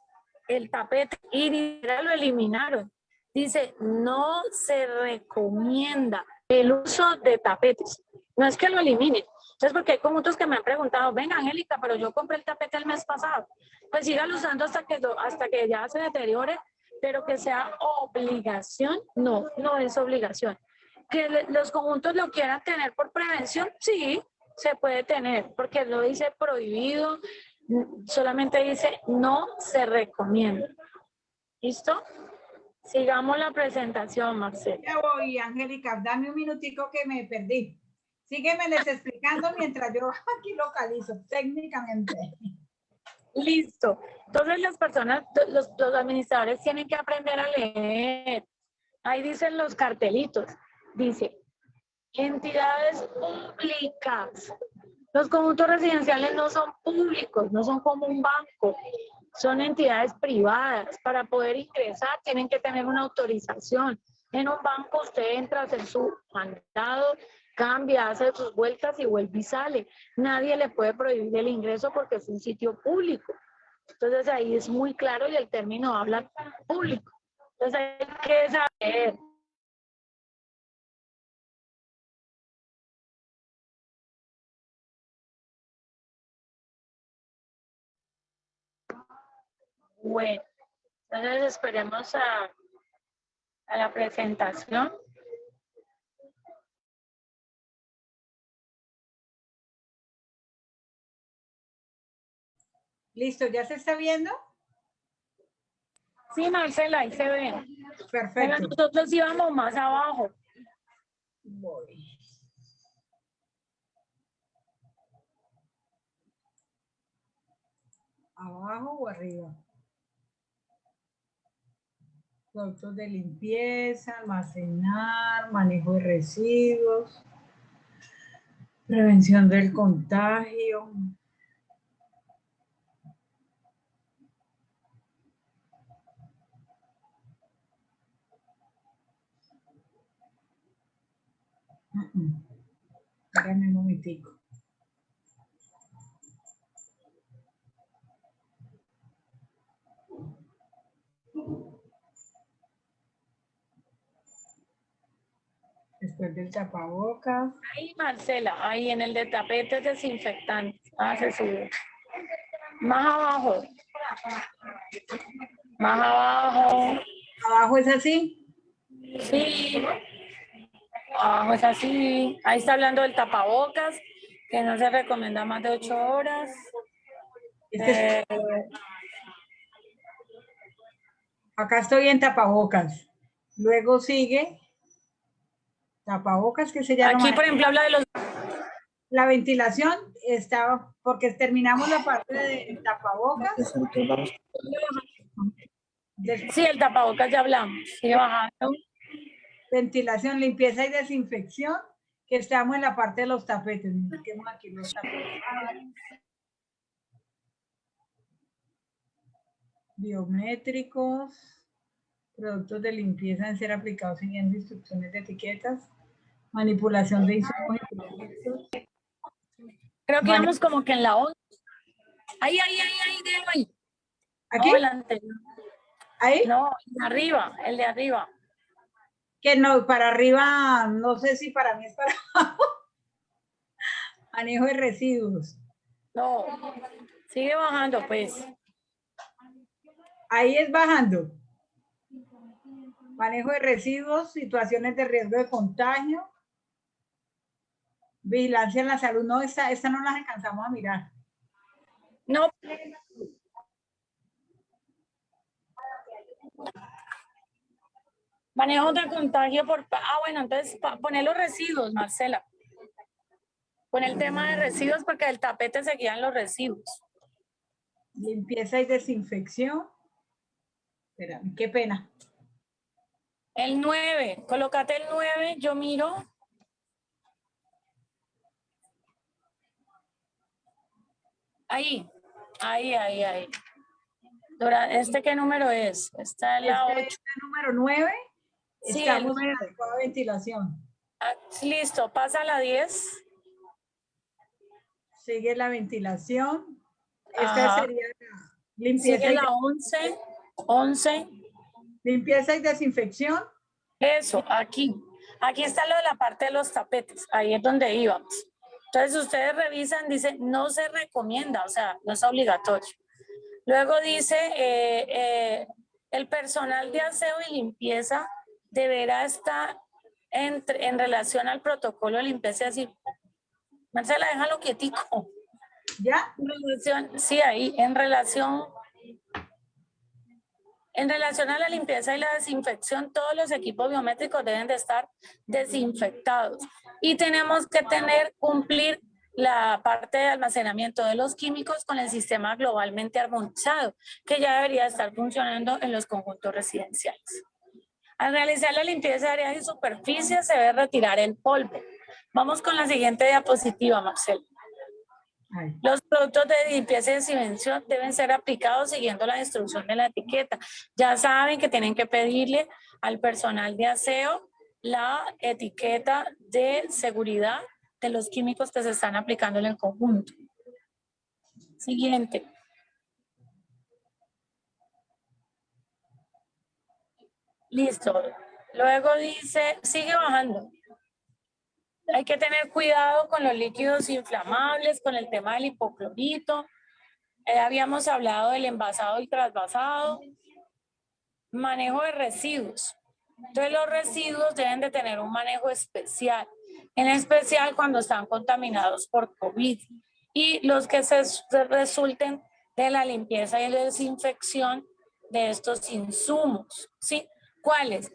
el tapete y ni siquiera lo eliminaron. Dice, no se recomienda el uso de tapetes. No es que lo eliminen. Entonces, porque hay conjuntos que me han preguntado, venga, Angélica, pero yo compré el tapete el mes pasado. Pues sígalo usando hasta que ya se deteriore, pero que sea obligación, no, no es obligación. Que los conjuntos lo quieran tener por prevención, sí, se puede tener, porque no dice prohibido, solamente dice no se recomienda. ¿Listo? Sigamos la presentación, Marcela. Ya voy, Angélica, dame un minutico que me perdí. Sígueme les explicando mientras yo aquí localizo técnicamente. Listo. Entonces las personas, los administradores tienen que aprender a leer. Ahí dicen los cartelitos. Dice, entidades públicas. Los conjuntos residenciales no son públicos, no son como un banco, son entidades privadas. Para poder ingresar tienen que tener una autorización. En un banco usted entra a hacer su mandado, cambia, hace sus vueltas y vuelve y sale. Nadie le puede prohibir el ingreso porque es un sitio público. Entonces ahí es muy claro y el término habla público. Entonces hay que saber. Bueno, entonces esperemos a la presentación. Listo, ¿ya se está viendo? Sí, Marcela, ahí se ve. Pero Perfecto. nosotros íbamos más abajo. Voy. ¿Abajo o arriba? Productos de limpieza, almacenar, manejo de residuos, prevención del contagio. Espérame un momentico. Después del tapabocas. Ahí, Marcela, ahí en el de tapetes desinfectantes. Ah, se sube. Más abajo. Más abajo. Abajo es así. Sí. Abajo es así. Ahí está hablando del tapabocas, que no se recomienda más de 8 horas. Acá estoy en tapabocas. Luego sigue tapabocas, que se llama. Aquí, por ejemplo, habla de los... La ventilación está, porque terminamos la parte de tapabocas. Sí, el tapabocas ya hablamos. Sigue bajando. Ventilación, limpieza y desinfección, que estamos en la parte de los tapetes. Aquí los tapetes. Biométricos, productos de limpieza deben ser aplicados siguiendo instrucciones de etiquetas, manipulación de insumos y productos. Creo que íbamos como que en la 11. Ahí, déjalo ahí. ¿Aquí? No, el anterior. ¿Ahí? No, el de arriba. Que no, para arriba, no sé si para mí es para abajo. Manejo de residuos. No, sigue bajando, pues. Ahí es bajando. Manejo de residuos, situaciones de riesgo de contagio, vigilancia en la salud. No, esta no las alcanzamos a mirar. No. Manejo de contagio por... Ah, bueno, entonces poner los residuos, Marcela. Pon el tema de residuos porque del tapete seguían los residuos. Limpieza y desinfección. Espérame, qué pena. El 9, colócate el 9, yo miro. Ahí. ¿Este qué número es? Esta es la 8. Este número 9. Sí, Estamos en la adecuada ventilación. Listo, pasa la 10. Sigue la ventilación. Esta Ajá. sería la limpieza. Sigue la 11. Limpieza y desinfección. Eso, aquí. Aquí está lo de la parte de los tapetes. Ahí es donde íbamos. Entonces ustedes revisan, dice, no se recomienda, o sea, no es obligatorio. Luego dice, el personal de aseo y limpieza deberá estar en relación al protocolo de limpieza. Así, Marcela, déjalo quietico. ¿Ya? Sí, ahí, en relación a la limpieza y la desinfección, todos los equipos biométricos deben de estar desinfectados. Y tenemos que cumplir la parte de almacenamiento de los químicos con el sistema globalmente armonizado, que ya debería estar funcionando en los conjuntos residenciales. Al realizar la limpieza de áreas y superficies, se debe retirar el polvo. Vamos con la siguiente diapositiva, Marcela. Los productos de limpieza y desinfección deben ser aplicados siguiendo la instrucción de la etiqueta. Ya saben que tienen que pedirle al personal de aseo la etiqueta de seguridad de los químicos que se están aplicando en el conjunto. Siguiente. Listo. Luego dice, sigue bajando. Hay que tener cuidado con los líquidos inflamables, con el tema del hipoclorito. Habíamos hablado del envasado y trasvasado. Manejo de residuos. Entonces los residuos deben de tener un manejo especial, en especial cuando están contaminados por COVID. Y los que se resulten de la limpieza y la desinfección de estos insumos, ¿sí? ¿Cuáles?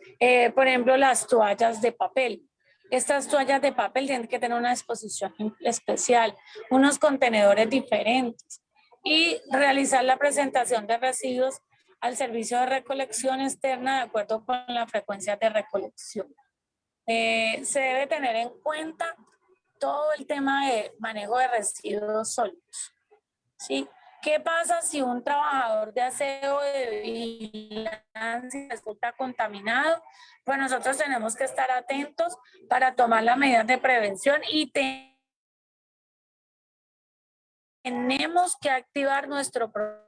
Por ejemplo, las toallas de papel. Estas toallas de papel tienen que tener una disposición especial, unos contenedores diferentes y realizar la presentación de residuos al servicio de recolección externa de acuerdo con la frecuencia de recolección. Se debe tener en cuenta todo el tema de manejo de residuos sólidos, ¿sí? ¿Qué pasa si un trabajador de aseo de vigilancia resulta contaminado? Pues nosotros tenemos que estar atentos para tomar las medidas de prevención y tenemos que activar nuestro programa.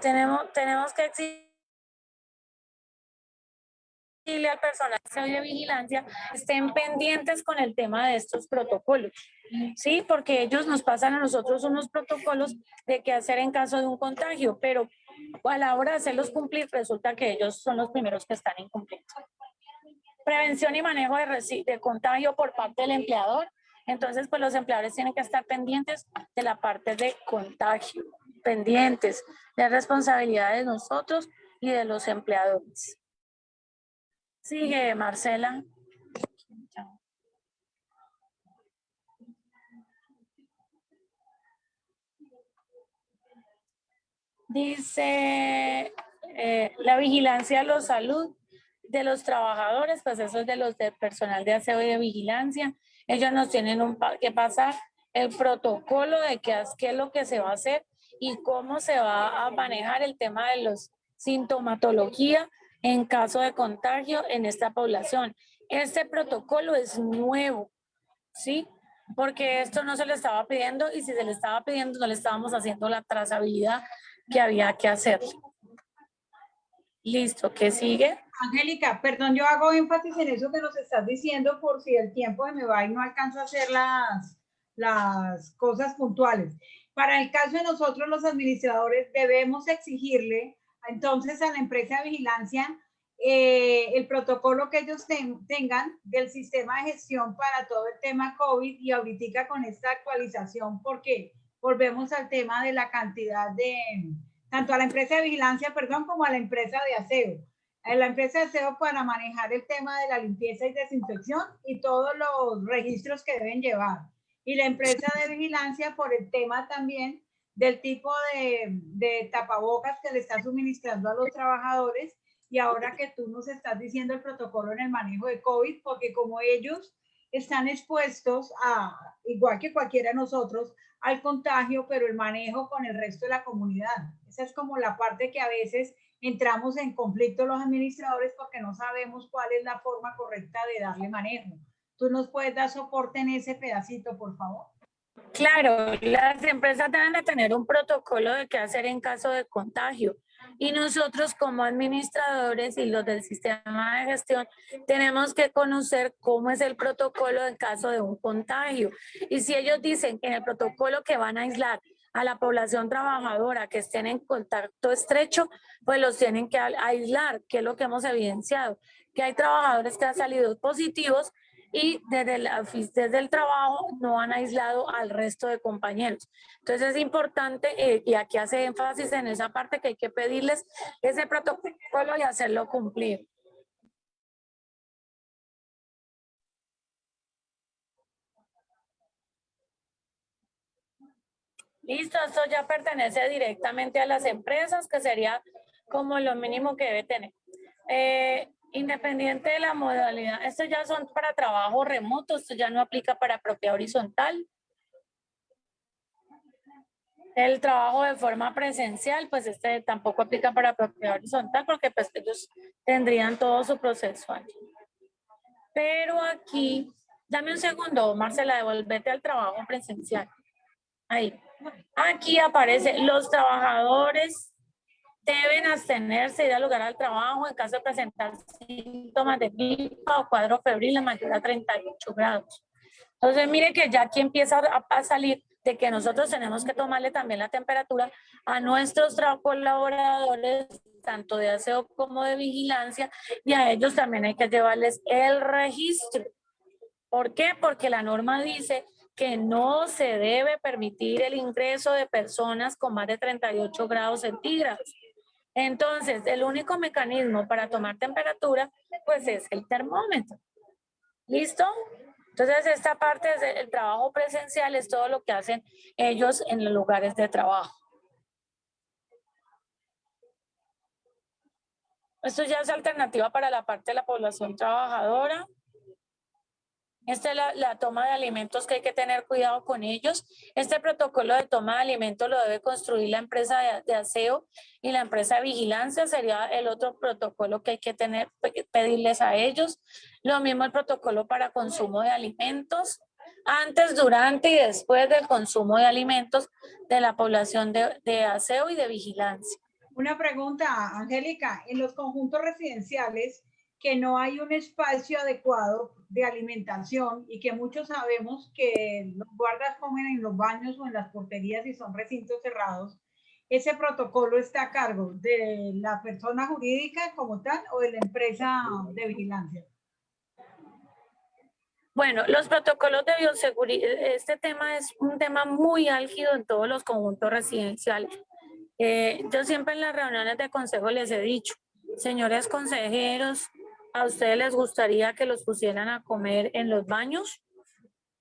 Tenemos que exigirle al personal de vigilancia estén pendientes con el tema de estos protocolos, ¿sí? Porque ellos nos pasan a nosotros unos protocolos de qué hacer en caso de un contagio, pero a la hora de hacerlos cumplir resulta que ellos son los primeros que están incumpliendo. Prevención y manejo de contagio por parte del empleador. Entonces, pues los empleadores tienen que estar pendientes de la parte de contagio, pendientes de responsabilidad de nosotros y de los empleadores. Sigue, Marcela. Dice la vigilancia de la salud de los trabajadores, pues eso es de los del personal de aseo y de vigilancia. Ellos nos tienen que pasar el protocolo de qué es lo que se va a hacer y cómo se va a manejar el tema de los sintomatología en caso de contagio en esta población. Este protocolo es nuevo, ¿sí? Porque esto no se le estaba pidiendo y si se le estaba pidiendo no le estábamos haciendo la trazabilidad que había que hacer. Listo, ¿qué sigue? Angélica, perdón, yo hago énfasis en eso que nos estás diciendo por si el tiempo se me va y no alcanzo a hacer las cosas puntuales. Para el caso de nosotros los administradores debemos exigirle entonces a la empresa de vigilancia el protocolo que ellos tengan del sistema de gestión para todo el tema COVID y ahorita con esta actualización porque volvemos al tema de la cantidad de, tanto a la empresa de vigilancia, perdón, como a la empresa de aseo. La empresa de aseo para manejar el tema de la limpieza y desinfección y todos los registros que deben llevar. Y la empresa de vigilancia por el tema también del tipo de tapabocas que le está suministrando a los trabajadores y ahora que tú nos estás diciendo el protocolo en el manejo de COVID, porque como ellos están expuestos a, igual que cualquiera de nosotros, al contagio, pero el manejo con el resto de la comunidad. Esa es como la parte que a veces entramos en conflicto los administradores porque no sabemos cuál es la forma correcta de darle manejo. ¿Tú nos puedes dar soporte en ese pedacito, por favor? Claro, las empresas deben de tener un protocolo de qué hacer en caso de contagio. Y nosotros como administradores y los del sistema de gestión tenemos que conocer cómo es el protocolo en caso de un contagio. Y si ellos dicen que en el protocolo que van a aislar a la población trabajadora que estén en contacto estrecho, pues los tienen que aislar, que es lo que hemos evidenciado, que hay trabajadores que han salido positivos y desde el trabajo no han aislado al resto de compañeros. Entonces es importante, y aquí hace énfasis en esa parte, que hay que pedirles ese protocolo y hacerlo cumplir. Listo, esto ya pertenece directamente a las empresas, que sería como lo mínimo que debe tener. Independiente de la modalidad, estos ya son para trabajo remoto, esto ya no aplica para propiedad horizontal. El trabajo de forma presencial, pues este tampoco aplica para propiedad horizontal porque pues ellos tendrían todo su proceso allí. Pero aquí, dame un segundo, Marcela, devolvete al trabajo presencial. Ahí. Aquí aparece, los trabajadores deben abstenerse y dar lugar al trabajo en caso de presentar síntomas de gripa o cuadro febril mayor a 38 grados. Entonces, mire que ya aquí empieza a salir de que nosotros tenemos que tomarle también la temperatura a nuestros colaboradores, tanto de aseo como de vigilancia, y a ellos también hay que llevarles el registro. ¿Por qué? Porque la norma dice que no se debe permitir el ingreso de personas con más de 38 grados centígrados. Entonces, el único mecanismo para tomar temperatura, pues es el termómetro. ¿Listo? Entonces, esta parte del trabajo presencial es todo lo que hacen ellos en los lugares de trabajo. Esto ya es alternativa para la parte de la población trabajadora. Esta es la toma de alimentos, que hay que tener cuidado con ellos. Este protocolo de toma de alimentos lo debe construir la empresa de aseo y la empresa de vigilancia. Sería el otro protocolo que hay que tener, pedirles a ellos. Lo mismo el protocolo para consumo de alimentos, antes, durante y después del consumo de alimentos de la población de aseo y de vigilancia. Una pregunta, Angélica, en los conjuntos residenciales que no hay un espacio adecuado de alimentación y que muchos sabemos que los guardas comen en los baños o en las porterías y son recintos cerrados, ¿ese protocolo está a cargo de la persona jurídica como tal o de la empresa de vigilancia? Bueno, los protocolos de bioseguridad, este tema es un tema muy álgido en todos los conjuntos residenciales. Yo siempre en las reuniones de consejo les he dicho, señores consejeros, ¿a ustedes les gustaría que los pusieran a comer en los baños?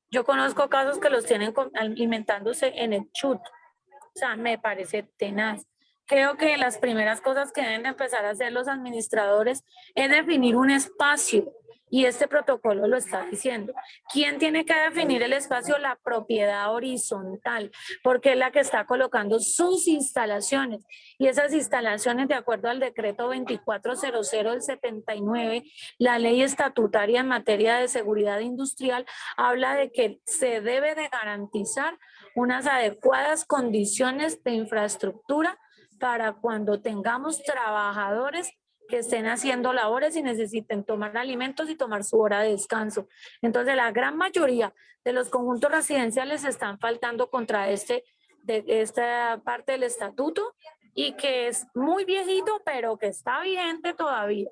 Yo conozco casos que los tienen alimentándose en el chut. O sea, me parece tenaz. Creo que las primeras cosas que deben de empezar a hacer los administradores es definir un espacio, y este protocolo lo está diciendo. ¿Quién tiene que definir el espacio? La propiedad horizontal, porque es la que está colocando sus instalaciones, y esas instalaciones, de acuerdo al decreto 2400 del 79, la ley estatutaria en materia de seguridad industrial, habla de que se debe de garantizar unas adecuadas condiciones de infraestructura para cuando tengamos trabajadores que estén haciendo labores y necesiten tomar alimentos y tomar su hora de descanso. Entonces, la gran mayoría de los conjuntos residenciales están faltando contra esta parte del estatuto, y que es muy viejito, pero que está vigente todavía.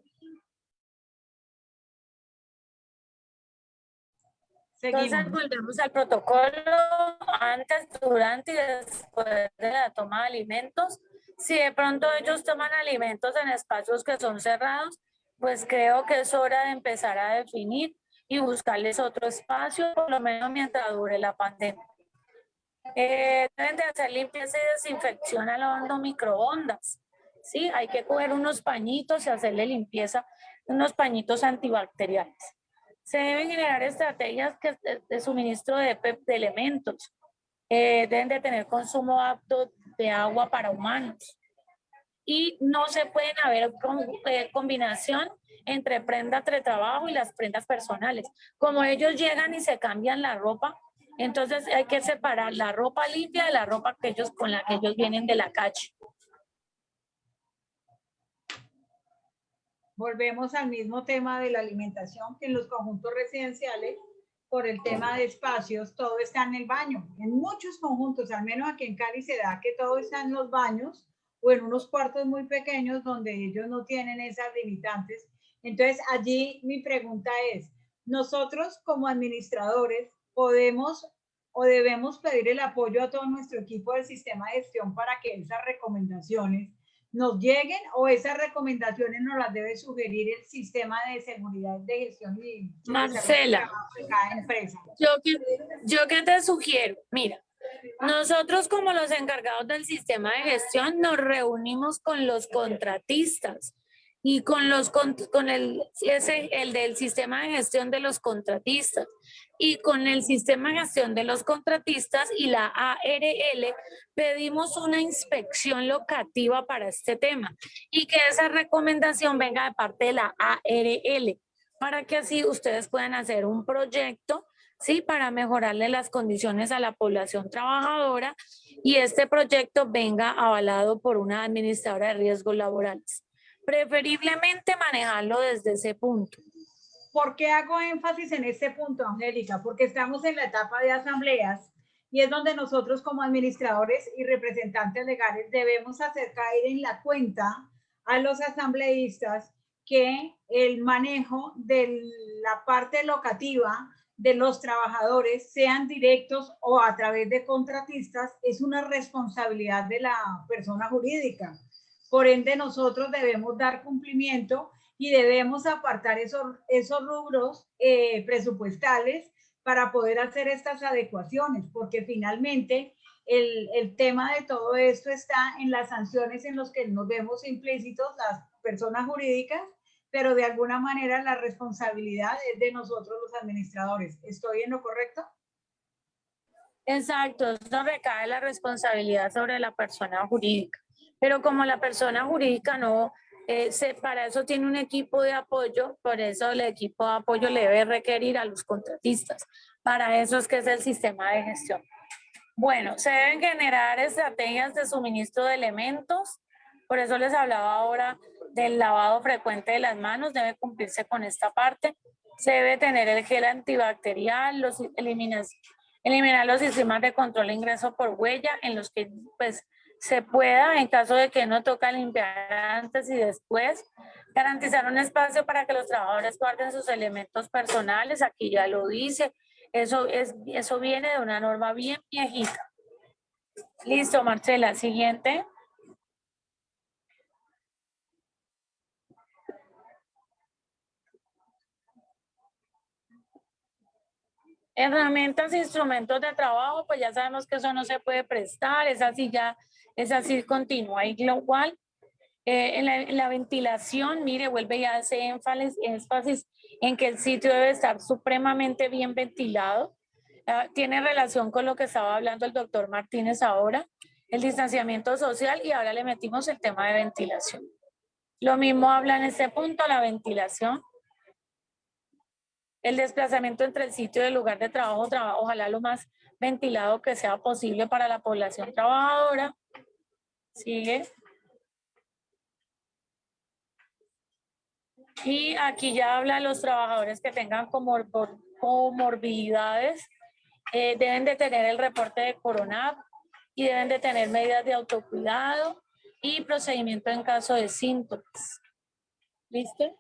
Entonces, volvemos al protocolo antes, durante y después de la toma de alimentos. Si de pronto ellos toman alimentos en espacios que son cerrados, pues creo que es hora de empezar a definir y buscarles otro espacio, por lo menos mientras dure la pandemia. Deben de hacer limpieza y desinfección al horno microondas. Sí, hay que coger unos pañitos y hacerle limpieza, unos pañitos antibacteriales. Se deben generar estrategias de suministro de elementos. Deben de tener consumo apto de agua para humanos. Y no se pueden haber combinación entre prendas de trabajo y las prendas personales. Como ellos llegan y se cambian la ropa, entonces hay que separar la ropa limpia de la ropa con la que ellos vienen de la calle. Volvemos al mismo tema de la alimentación, que en los conjuntos residenciales, por el tema de espacios, todo está en el baño. En muchos conjuntos, al menos aquí en Cali se da que todo está en los baños o en unos cuartos muy pequeños donde ellos no tienen esas limitantes. Entonces, allí mi pregunta es, nosotros como administradores podemos o debemos pedir el apoyo a todo nuestro equipo del sistema de gestión para que esas recomendaciones nos lleguen, o esas recomendaciones nos las debe sugerir el sistema de seguridad de gestión y Marcela, de cada empresa. Yo que te sugiero, mira, nosotros como los encargados del sistema de gestión nos reunimos con los contratistas y con el del sistema de gestión de los contratistas y con el sistema de gestión de los contratistas y la ARL pedimos una inspección locativa para este tema y que esa recomendación venga de parte de la ARL para que así ustedes puedan hacer un proyecto, ¿sí? Para mejorarle las condiciones a la población trabajadora y este proyecto venga avalado por una administradora de riesgos laborales. Preferiblemente manejarlo desde ese punto. ¿Por qué hago énfasis en este punto, Angélica? Porque estamos en la etapa de asambleas y es donde nosotros como administradores y representantes legales debemos hacer caer en la cuenta a los asambleístas que el manejo de la parte locativa de los trabajadores, sean directos o a través de contratistas, es una responsabilidad de la persona jurídica. Por ende, nosotros debemos dar cumplimiento y debemos apartar esos rubros presupuestales para poder hacer estas adecuaciones, porque finalmente el tema de todo esto está en las sanciones en los que nos vemos implícitos las personas jurídicas, pero de alguna manera la responsabilidad es de nosotros los administradores. ¿Estoy en lo correcto? Exacto, eso recae la responsabilidad sobre la persona jurídica. Pero como la persona jurídica no, para eso tiene un equipo de apoyo, por eso el equipo de apoyo le debe requerir a los contratistas. Para eso es que es el sistema de gestión. Bueno, se deben generar estrategias de suministro de elementos, por eso les hablaba ahora del lavado frecuente de las manos, debe cumplirse con esta parte. Se debe tener el gel antibacterial, eliminar los sistemas de control de ingreso por huella en los que pues se pueda, en caso de que no toca limpiar antes y después, garantizar un espacio para que los trabajadores guarden sus elementos personales, aquí ya lo dice, eso viene de una norma bien viejita. Listo, Marcela, siguiente. Herramientas e instrumentos de trabajo, pues ya sabemos que eso no se puede prestar, es así continua y global. En la ventilación, mire, vuelve y hace énfasis en que el sitio debe estar supremamente bien ventilado. Tiene relación con lo que estaba hablando el doctor Martínez ahora, el distanciamiento social, y ahora le metimos el tema de ventilación. Lo mismo habla en este punto, la ventilación. El desplazamiento entre el sitio y el lugar de trabajo, ojalá lo más ventilado que sea posible para la población trabajadora. Sigue. Y aquí ya habla de los trabajadores que tengan comorbilidades, deben de tener el reporte de Coronap y deben de tener medidas de autocuidado y procedimiento en caso de síntomas. ¿Listo?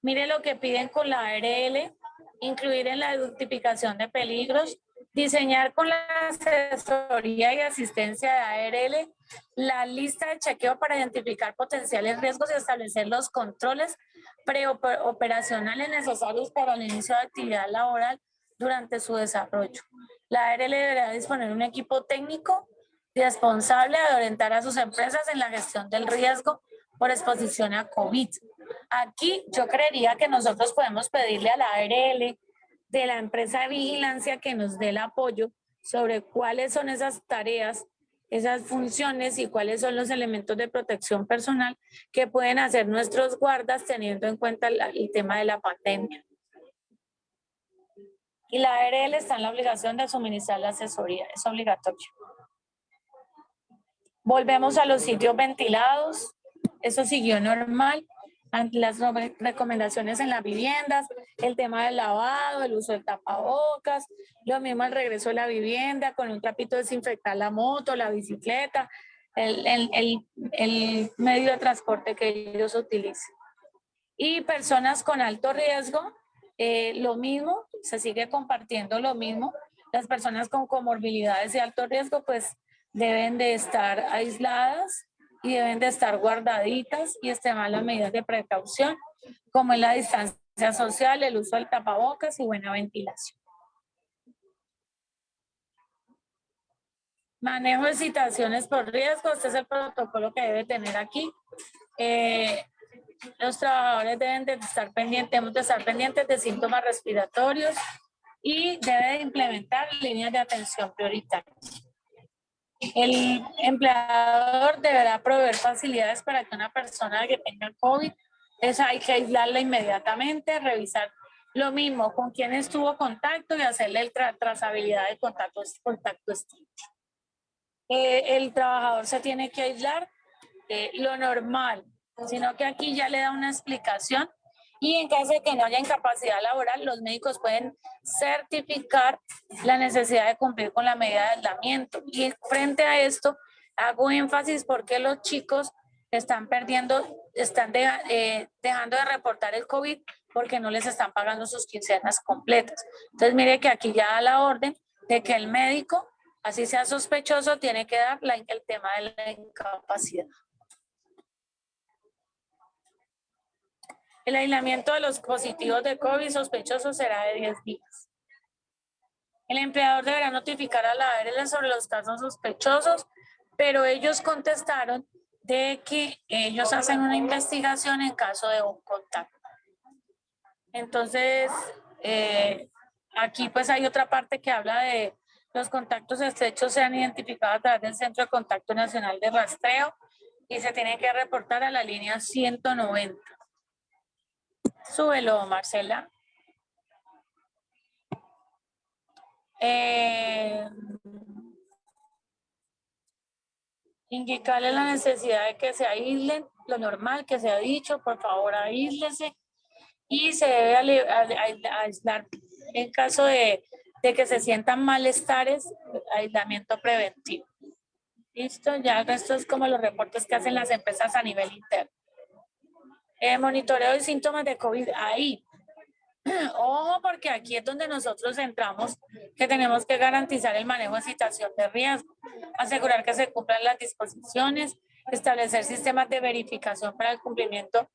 Miren lo que piden con la ARL, incluir en la identificación de peligros, diseñar con la asesoría y asistencia de ARL la lista de chequeo para identificar potenciales riesgos y establecer los controles preoperacionales necesarios para el inicio de actividad laboral durante su desarrollo. La ARL deberá disponer un equipo técnico responsable de orientar a sus empresas en la gestión del riesgo por exposición a COVID. Aquí yo creería que nosotros podemos pedirle a la ARL de la empresa de vigilancia que nos dé el apoyo sobre cuáles son esas tareas, esas funciones y cuáles son los elementos de protección personal que pueden hacer nuestros guardas teniendo en cuenta el tema de la pandemia. Y la ARL está en la obligación de suministrar la asesoría, es obligatorio. Volvemos a los sitios ventilados, eso siguió normal. Las recomendaciones en las viviendas, el tema del lavado, el uso del tapabocas, lo mismo el regreso a la vivienda, con un trapito desinfectar la moto, la bicicleta, el medio de transporte que ellos utilicen. Y personas con alto riesgo, lo mismo, se sigue compartiendo lo mismo. Las personas con comorbilidades y alto riesgo pues deben de estar aisladas y deben de estar guardaditas y extremar las medidas de precaución, como es la distancia social, el uso del tapabocas y buena ventilación. Manejo de situaciones por riesgo, este es el protocolo que debe tener aquí. Los trabajadores deben de estar pendientes de síntomas respiratorios y debe de implementar líneas de atención prioritarias. El empleador deberá proveer facilidades para que una persona que tenga COVID, hay que aislarla inmediatamente, revisar lo mismo con quién estuvo contacto y hacerle el trazabilidad de contacto estricto. El trabajador se tiene que aislar, lo normal, sino que aquí ya le da una explicación y en caso de que no haya incapacidad laboral, los médicos pueden certificar la necesidad de cumplir con la medida de aislamiento. Y frente a esto, hago énfasis porque los chicos están dejando de reportar el COVID porque no les están pagando sus quincenas completas. Entonces, mire que aquí ya da la orden de que el médico, así sea sospechoso, tiene que dar el tema de la incapacidad. El aislamiento de los positivos de COVID sospechosos será de 10 días. El empleador deberá notificar a la ARL sobre los casos sospechosos, pero ellos contestaron de que ellos hacen una investigación en caso de un contacto. Entonces, aquí pues hay otra parte que habla de los contactos estrechos sean identificados a través del Centro de Contacto Nacional de Rastreo y se tienen que reportar a la línea 190. Súbelo, Marcela. Indicarle la necesidad de que se aíslen, lo normal que se ha dicho, por favor aíslese y se debe aislar en caso de que se sientan malestares, aislamiento preventivo. Listo, ya el resto es como los reportes que hacen las empresas a nivel interno. Monitoreo de síntomas de COVID ahí. Ojo, porque aquí es donde nosotros entramos, que tenemos que garantizar el manejo de situación de riesgo, asegurar que se cumplan las disposiciones, establecer sistemas de verificación para el cumplimiento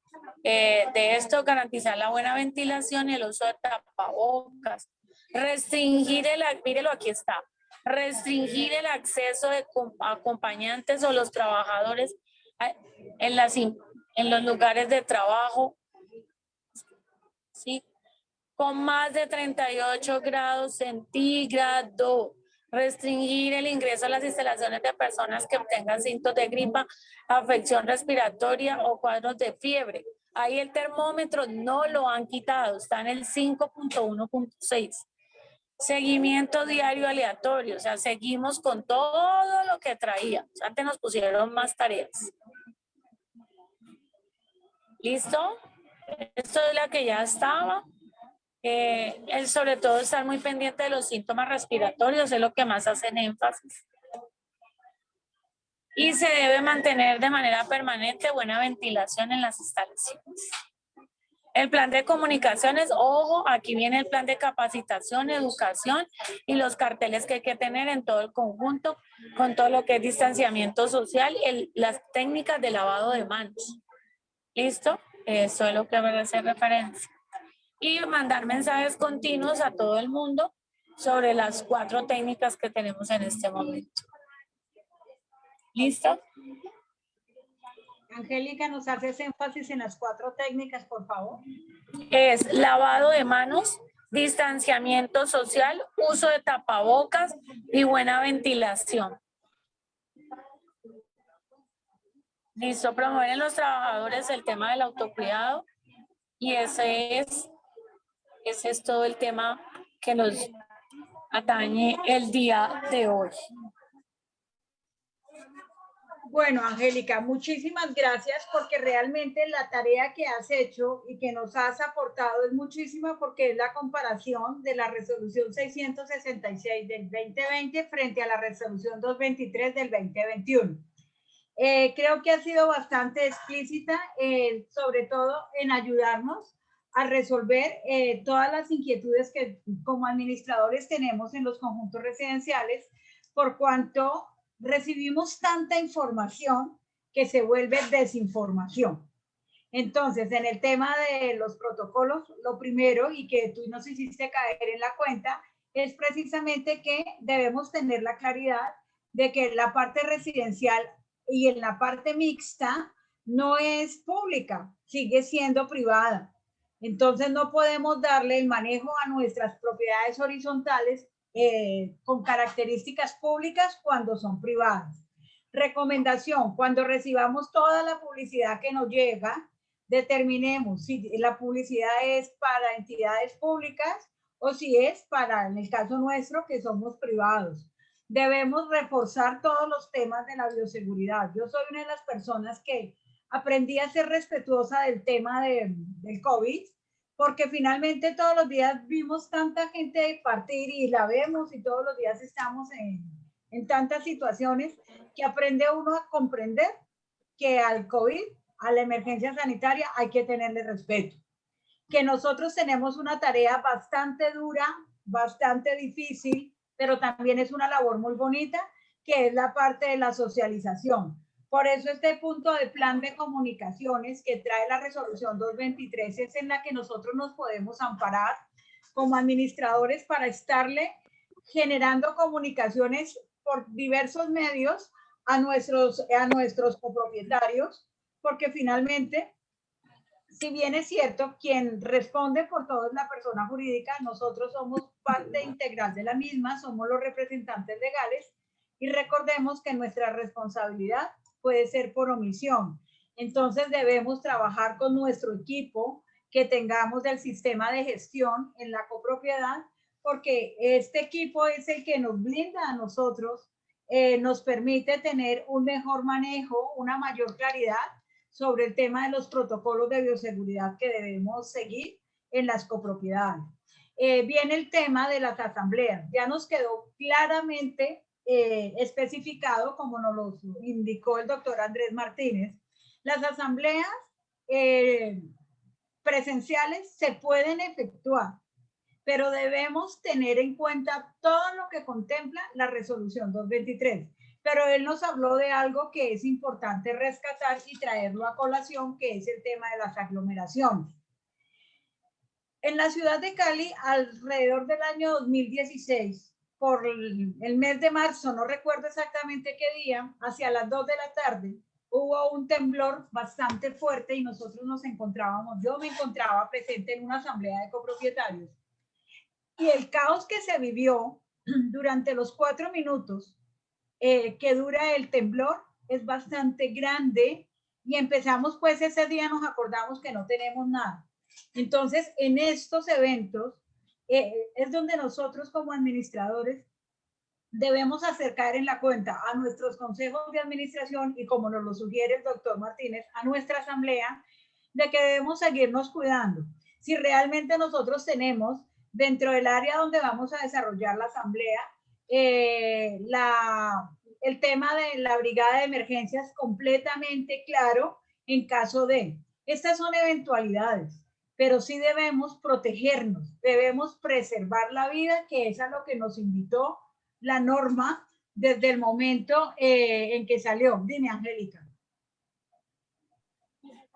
de esto, garantizar la buena ventilación y el uso de tapabocas, restringir mírelo, aquí está, restringir el acceso de acompañantes o los trabajadores en los lugares de trabajo, ¿sí? Con más de 38 grados centígrados, restringir el ingreso a las instalaciones de personas que tengan síntomas de gripa, afección respiratoria o cuadros de fiebre. Ahí el termómetro no lo han quitado, está en el 5.1.6. Seguimiento diario aleatorio, o sea, seguimos con todo lo que traía. Antes nos pusieron más tareas. ¿Listo? Esto es la que ya estaba. Sobre todo estar muy pendiente de los síntomas respiratorios, es lo que más hacen énfasis. Y se debe mantener de manera permanente buena ventilación en las instalaciones. El plan de comunicaciones, ojo, aquí viene el plan de capacitación, educación y los carteles que hay que tener en todo el conjunto, con todo lo que es distanciamiento social, las técnicas de lavado de manos. ¿Listo? Eso es lo que voy a hacer referencia. Y mandar mensajes continuos a todo el mundo sobre las 4 técnicas que tenemos en este momento. ¿Listo? Angélica, ¿nos haces énfasis en las 4 técnicas, por favor? Es lavado de manos, distanciamiento social, uso de tapabocas y buena ventilación. Listo, promover en los trabajadores el tema del autocuidado y ese es todo el tema que nos atañe el día de hoy. Bueno, Angélica, muchísimas gracias porque realmente la tarea que has hecho y que nos has aportado es muchísima porque es la comparación de la resolución 666 del 2020 frente a la resolución 223 del 2021. Creo que ha sido bastante explícita, sobre todo en ayudarnos a resolver todas las inquietudes que como administradores tenemos en los conjuntos residenciales, por cuanto recibimos tanta información que se vuelve desinformación. Entonces, en el tema de los protocolos, lo primero, y que tú nos hiciste caer en la cuenta, es precisamente que debemos tener la claridad de que la parte residencial y en la parte mixta no es pública, sigue siendo privada. Entonces no podemos darle el manejo a nuestras propiedades horizontales con características públicas cuando son privadas. Recomendación, cuando recibamos toda la publicidad que nos llega, determinemos si la publicidad es para entidades públicas o si es para, en el caso nuestro, que somos privados. Debemos reforzar todos los temas de la bioseguridad. Yo soy una de las personas que aprendí a ser respetuosa del tema del COVID, porque finalmente todos los días vimos tanta gente partir y la vemos y todos los días estamos en tantas situaciones que aprende uno a comprender que al COVID, a la emergencia sanitaria, hay que tenerle respeto. Que nosotros tenemos una tarea bastante dura, bastante difícil, pero también es una labor muy bonita, que es la parte de la socialización. Por eso este punto de plan de comunicaciones que trae la resolución 223 es en la que nosotros nos podemos amparar como administradores para estarle generando comunicaciones por diversos medios a nuestros copropietarios, porque finalmente, si bien es cierto, quien responde por todo es la persona jurídica, nosotros somos parte integral de la misma, somos los representantes legales y recordemos que nuestra responsabilidad puede ser por omisión. Entonces debemos trabajar con nuestro equipo que tengamos del sistema de gestión en la copropiedad, porque este equipo es el que nos blinda a nosotros, nos permite tener un mejor manejo, una mayor claridad sobre el tema de los protocolos de bioseguridad que debemos seguir en las copropiedades. Viene el tema de las asambleas. Ya nos quedó claramente especificado, como nos lo indicó el doctor Andrés Martínez. Las asambleas presenciales se pueden efectuar, pero debemos tener en cuenta todo lo que contempla la resolución 223. Pero él nos habló de algo que es importante rescatar y traerlo a colación, que es el tema de las aglomeraciones. En la ciudad de Cali, alrededor del año 2016, por el mes de marzo, no recuerdo exactamente qué día, hacia las 2 de la tarde, hubo un temblor bastante fuerte y nosotros nos encontrábamos, yo me encontraba presente en una asamblea de copropietarios. Y el caos que se vivió durante los 4 minutos que dura el temblor es bastante grande y empezamos pues ese día nos acordamos que no tenemos nada. Entonces en estos eventos es donde nosotros como administradores debemos acercar en la cuenta a nuestros consejos de administración y como nos lo sugiere el doctor Martínez, a nuestra asamblea, de que debemos seguirnos cuidando. Si realmente nosotros tenemos dentro del área donde vamos a desarrollar la asamblea, el tema de la brigada de emergencias completamente claro en caso de. Estas son eventualidades, pero sí debemos protegernos, debemos preservar la vida, que es a lo que nos invitó la norma desde el momento en que salió. Dime, Angélica.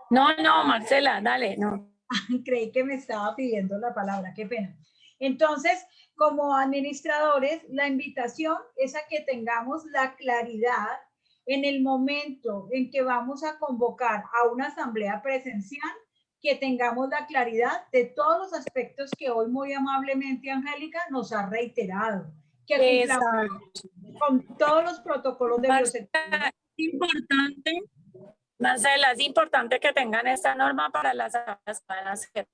No, Marcela, dale, no. Creí que me estaba pidiendo la palabra, qué pena. Entonces, como administradores, la invitación es a que tengamos la claridad en el momento en que vamos a convocar a una asamblea presencial, que tengamos la claridad de todos los aspectos que hoy muy amablemente Angélica nos ha reiterado, que cumplamos con todos los protocolos de bioseguridad. Importante, Marcela, es importante que tengan esta norma para las asambleas que van a hacer.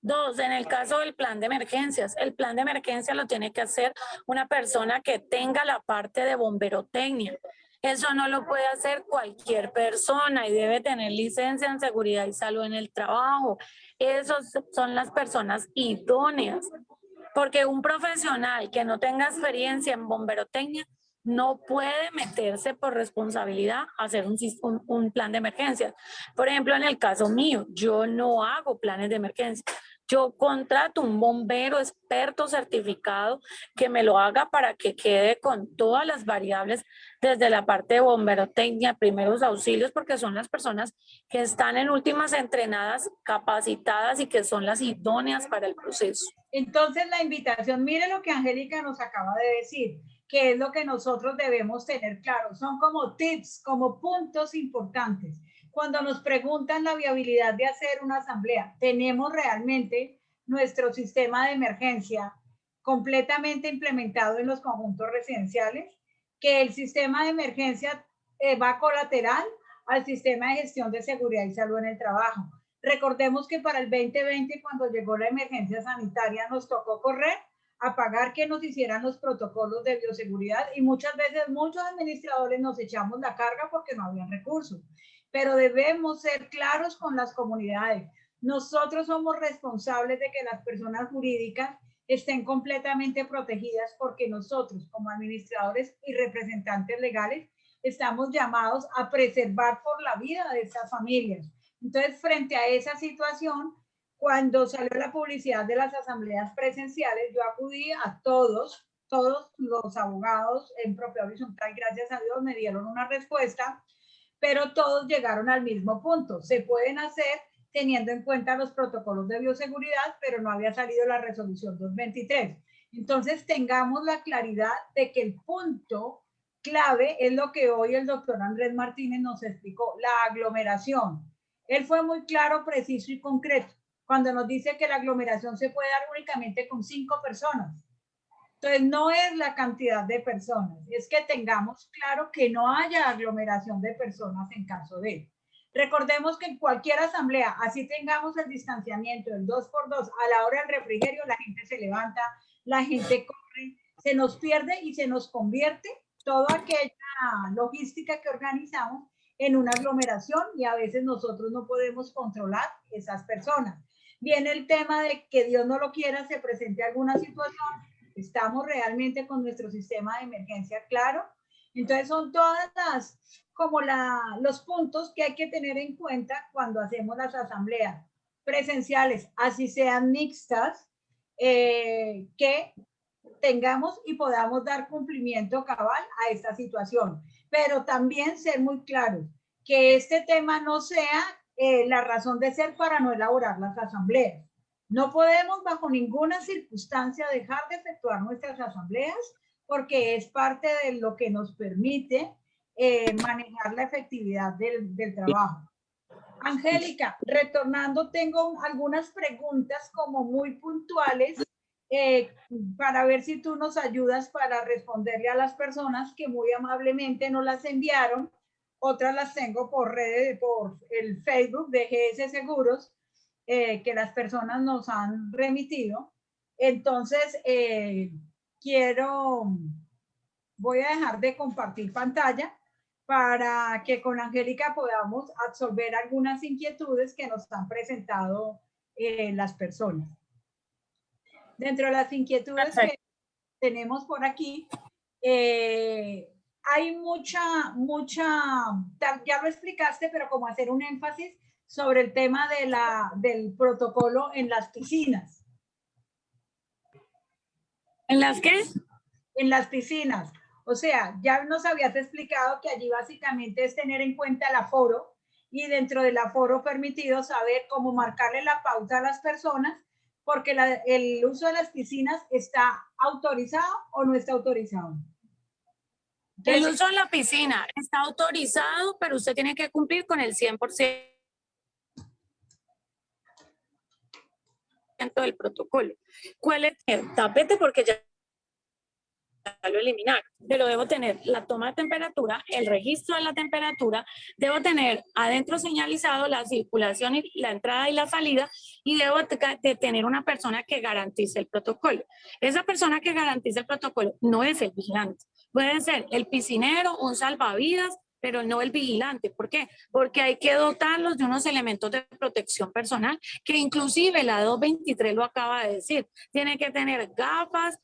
2, en el caso del plan de emergencias, el plan de emergencia lo tiene que hacer una persona que tenga la parte de bomberotecnia. Eso no lo puede hacer cualquier persona y debe tener licencia en seguridad y salud en el trabajo. Esos son las personas idóneas, porque un profesional que no tenga experiencia en bomberotecnia no puede meterse por responsabilidad a hacer un plan de emergencia. Por ejemplo, en el caso mío, yo no hago planes de emergencia. Yo contrato un bombero experto certificado que me lo haga para que quede con todas las variables desde la parte de bomberotecnia, primeros auxilios, porque son las personas que están en últimas entrenadas, capacitadas y que son las idóneas para el proceso. Entonces la invitación, mire lo que Angélica nos acaba de decir, que es lo que nosotros debemos tener claro. Son como tips, como puntos importantes. Cuando nos preguntan la viabilidad de hacer una asamblea, ¿tenemos realmente nuestro sistema de emergencia completamente implementado en los conjuntos residenciales? Que el sistema de emergencia va colateral al sistema de gestión de seguridad y salud en el trabajo. Recordemos que para el 2020, cuando llegó la emergencia sanitaria, nos tocó correr a pagar que nos hicieran los protocolos de bioseguridad y muchas veces muchos administradores nos echamos la carga porque no habían recursos. Pero debemos ser claros con las comunidades. Nosotros somos responsables de que las personas jurídicas estén completamente protegidas porque nosotros, como administradores y representantes legales, estamos llamados a preservar por la vida de estas familias. Entonces, frente a esa situación, cuando salió la publicidad de las asambleas presenciales, yo acudí a todos los abogados en propiedad horizontal, gracias a Dios me dieron una respuesta, pero todos llegaron al mismo punto. Se pueden hacer teniendo en cuenta los protocolos de bioseguridad, pero no había salido la resolución 223. Entonces, tengamos la claridad de que el punto clave es lo que hoy el doctor Andrés Martínez nos explicó, la aglomeración. Él fue muy claro, preciso y concreto cuando nos dice que la aglomeración se puede dar únicamente con 5 personas. Entonces, no es la cantidad de personas, es que tengamos claro que no haya aglomeración de personas en caso de. Recordemos que en cualquier asamblea, así tengamos el distanciamiento del 2x2, a la hora del refrigerio la gente se levanta, la gente corre, se nos pierde y se nos convierte toda aquella logística que organizamos en una aglomeración y a veces nosotros no podemos controlar esas personas. Viene el tema de que Dios no lo quiera, se presente alguna situación, estamos realmente con nuestro sistema de emergencia claro. Entonces son todas las, como los puntos que hay que tener en cuenta cuando hacemos las asambleas presenciales, así sean mixtas, que tengamos y podamos dar cumplimiento cabal a esta situación. Pero también ser muy claros, que este tema no sea la razón de ser para no elaborar las asambleas. No podemos bajo ninguna circunstancia dejar de efectuar nuestras asambleas porque es parte de lo que nos permite manejar la efectividad del trabajo. Angélica, retornando, tengo algunas preguntas como muy puntuales para ver si tú nos ayudas para responderle a las personas que muy amablemente nos las enviaron. Otras las tengo por redes, por el Facebook de GS Seguros, que las personas nos han remitido. Entonces, voy a dejar de compartir pantalla para que con Angélica podamos absorber algunas inquietudes que nos han presentado las personas. Dentro de las inquietudes que tenemos por aquí, hay mucha, ya lo explicaste, pero como hacer un énfasis sobre el tema del protocolo en las piscinas. ¿En las qué? En las piscinas. O sea, ya nos habías explicado que allí básicamente es tener en cuenta el aforo y dentro del aforo permitido saber cómo marcarle la pauta a las personas, porque el uso de las piscinas está autorizado o no está autorizado. El uso de la piscina está autorizado, pero usted tiene que cumplir con el 100% del protocolo. ¿Cuál es el tapete? Porque ya lo eliminar, pero debo tener la toma de temperatura, el registro de la temperatura, debo tener adentro señalizado la circulación y la entrada y la salida, y debo de tener una persona que garantice el protocolo. Esa persona que garantice el protocolo no es el vigilante, puede ser el piscinero, un salvavidas, pero no el vigilante. ¿Por qué? Porque hay que dotarlos de unos elementos de protección personal, que inclusive la 223 lo acaba de decir. Tiene que tener gafas,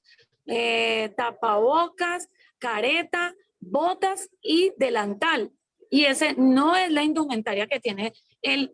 tapabocas, careta, botas y delantal. Y ese no es la indumentaria que tiene el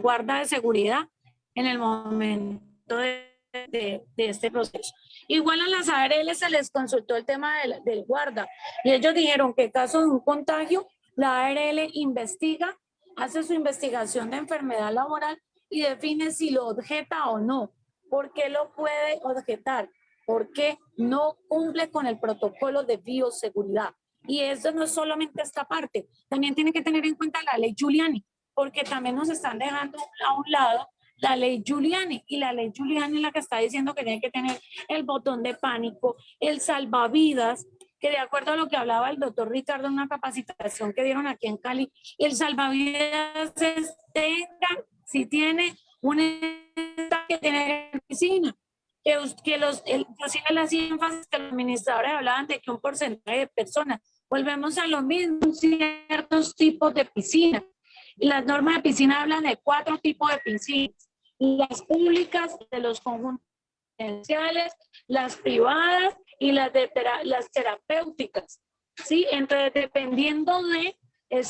guarda de seguridad en el momento de este proceso. Igual a las ARL se les consultó el tema del guarda y ellos dijeron que en caso de un contagio, la ARL investiga, hace su investigación de enfermedad laboral y define si lo objeta o no. ¿Por qué lo puede objetar? Porque no cumple con el protocolo de bioseguridad. Y eso no es solamente esta parte, también tiene que tener en cuenta la ley Giuliani, porque también nos están dejando a un lado la ley Giuliani, y la ley Giuliani es la que está diciendo que tiene que tener el botón de pánico, el salvavidas, que de acuerdo a lo que hablaba el doctor Ricardo en una capacitación que dieron aquí en Cali, el salvavidas es tenga, si tiene una que tiene piscina, que inclusive las énfasis que los administradores hablaban de que un porcentaje de personas, volvemos a lo mismo, ciertos tipos de piscinas. Y las normas de piscina hablan de 4 tipos de piscinas: las públicas, de los conjuntos residenciales, las privadas y las terapéuticas. ¿Sí? Entonces, dependiendo de,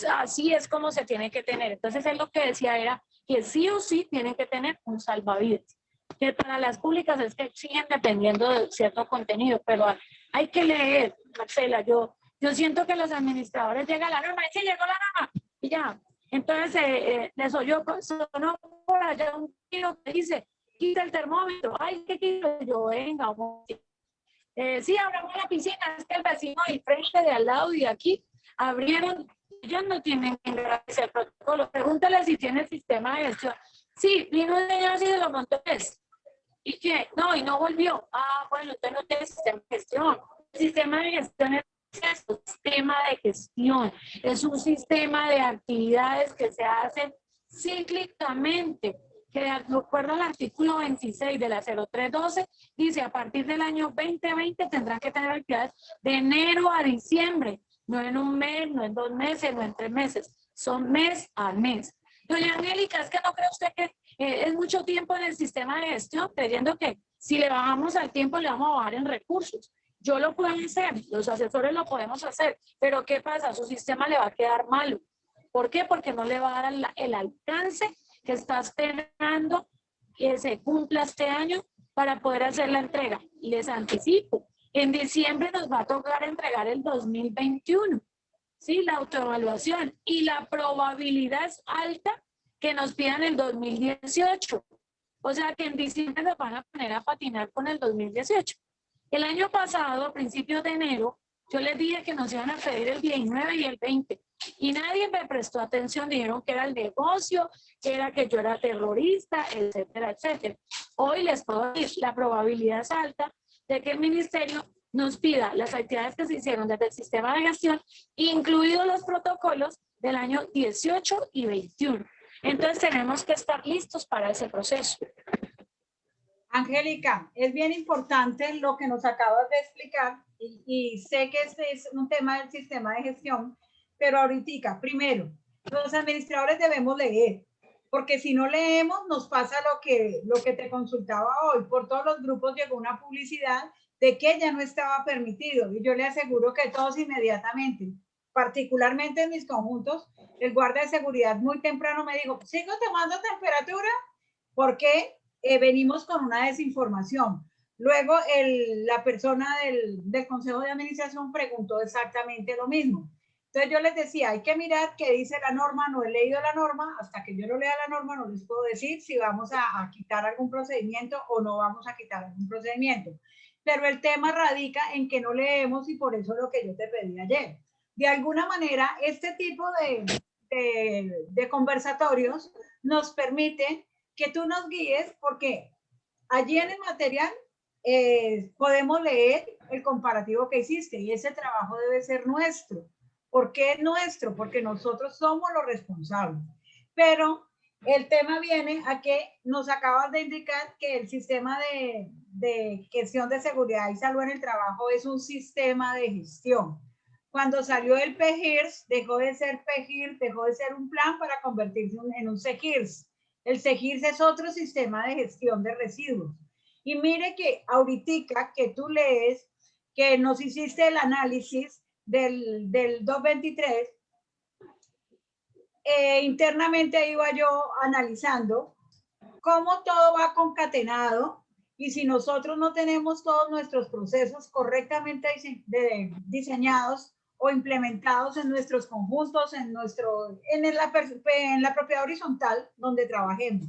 así es como se tiene que tener. Entonces, él lo que decía era que sí o sí tienen que tener un salvavidas. Que para las públicas es que exigen dependiendo de cierto contenido, pero hay que leer, Marcela. Yo siento que los administradores llegan a la norma, y sí, llegó la norma, y ya. Entonces, les oyó, sonó por allá un tiro que dice, quita el termómetro. Ay, ¿qué quito? Yo, venga, sí, abramos la piscina. Es que el vecino del frente, de al lado y de aquí abrieron. Ellos no tienen que agradecer el protocolo. Pregúntale si tiene sistema de gestión. Sí, vino un señor así de los montones. ¿Y qué? No, y no volvió. Ah, bueno, usted no tiene sistema de gestión. El sistema de gestión es un sistema de gestión, es un sistema de actividades que se hacen cíclicamente, que de acuerdo al artículo 26 de la 0312, dice a partir del año 2020 tendrán que tener actividades de enero a diciembre, no en un mes, no en 2 meses, no en 3 meses, son mes a mes. Doña Angélica, ¿es que no cree usted que es mucho tiempo en el sistema de gestión, creyendo que si le bajamos al tiempo le vamos a bajar en recursos? Yo lo puedo hacer, los asesores lo podemos hacer, pero ¿qué pasa? Su sistema le va a quedar malo. ¿Por qué? Porque no le va a dar el alcance que está esperando que se cumpla este año para poder hacer la entrega. Les anticipo, en diciembre nos va a tocar entregar el 2021, ¿sí? La autoevaluación, y la probabilidad es alta que nos pidan el 2018. O sea que en diciembre nos van a poner a patinar con el 2018. El año pasado, a principios de enero, yo les dije que nos iban a pedir el 19 y el 20 y nadie me prestó atención. Dijeron que era el negocio, que era que yo era terrorista, etcétera, etcétera. Hoy les puedo decir, la probabilidad es alta de que el ministerio nos pida las actividades que se hicieron desde el sistema de gestión, incluidos los protocolos del año 18 y 21. Entonces tenemos que estar listos para ese proceso. Angélica, es bien importante lo que nos acabas de explicar y sé que este es un tema del sistema de gestión, pero ahorita, primero, los administradores debemos leer, porque si no leemos nos pasa lo que te consultaba hoy. Por todos los grupos llegó una publicidad de que ya no estaba permitido y yo le aseguro que todos inmediatamente, particularmente en mis conjuntos, el guardia de seguridad muy temprano me dijo, ¿sigo tomando temperatura? ¿Por qué? Venimos con una desinformación. Luego la persona del Consejo de Administración preguntó exactamente lo mismo. Entonces yo les decía, hay que mirar qué dice la norma, no he leído la norma, hasta que yo no lea la norma no les puedo decir si vamos a quitar algún procedimiento o no vamos a quitar algún procedimiento. pero el tema radica en que no leemos y por eso lo que yo te pedí ayer. De alguna manera, este tipo de conversatorios nos permiten que tú nos guíes porque allí en el material podemos leer el comparativo que hiciste y ese trabajo debe ser nuestro. ¿Por qué nuestro? Porque nosotros somos los responsables. Pero el tema viene a que nos acabas de indicar que el sistema de gestión de seguridad y salud en el trabajo es un sistema de gestión. Cuando salió el PGIRS, dejó de ser PGIRS, dejó de ser un plan para convertirse en un CGIRS. El CGIRS es otro sistema de gestión de residuos. Y mire que ahorita que tú lees, que nos hiciste el análisis del 223, internamente iba yo analizando cómo todo va concatenado y si nosotros no tenemos todos nuestros procesos correctamente diseñados o implementados en nuestros conjuntos, en la propiedad horizontal donde trabajemos.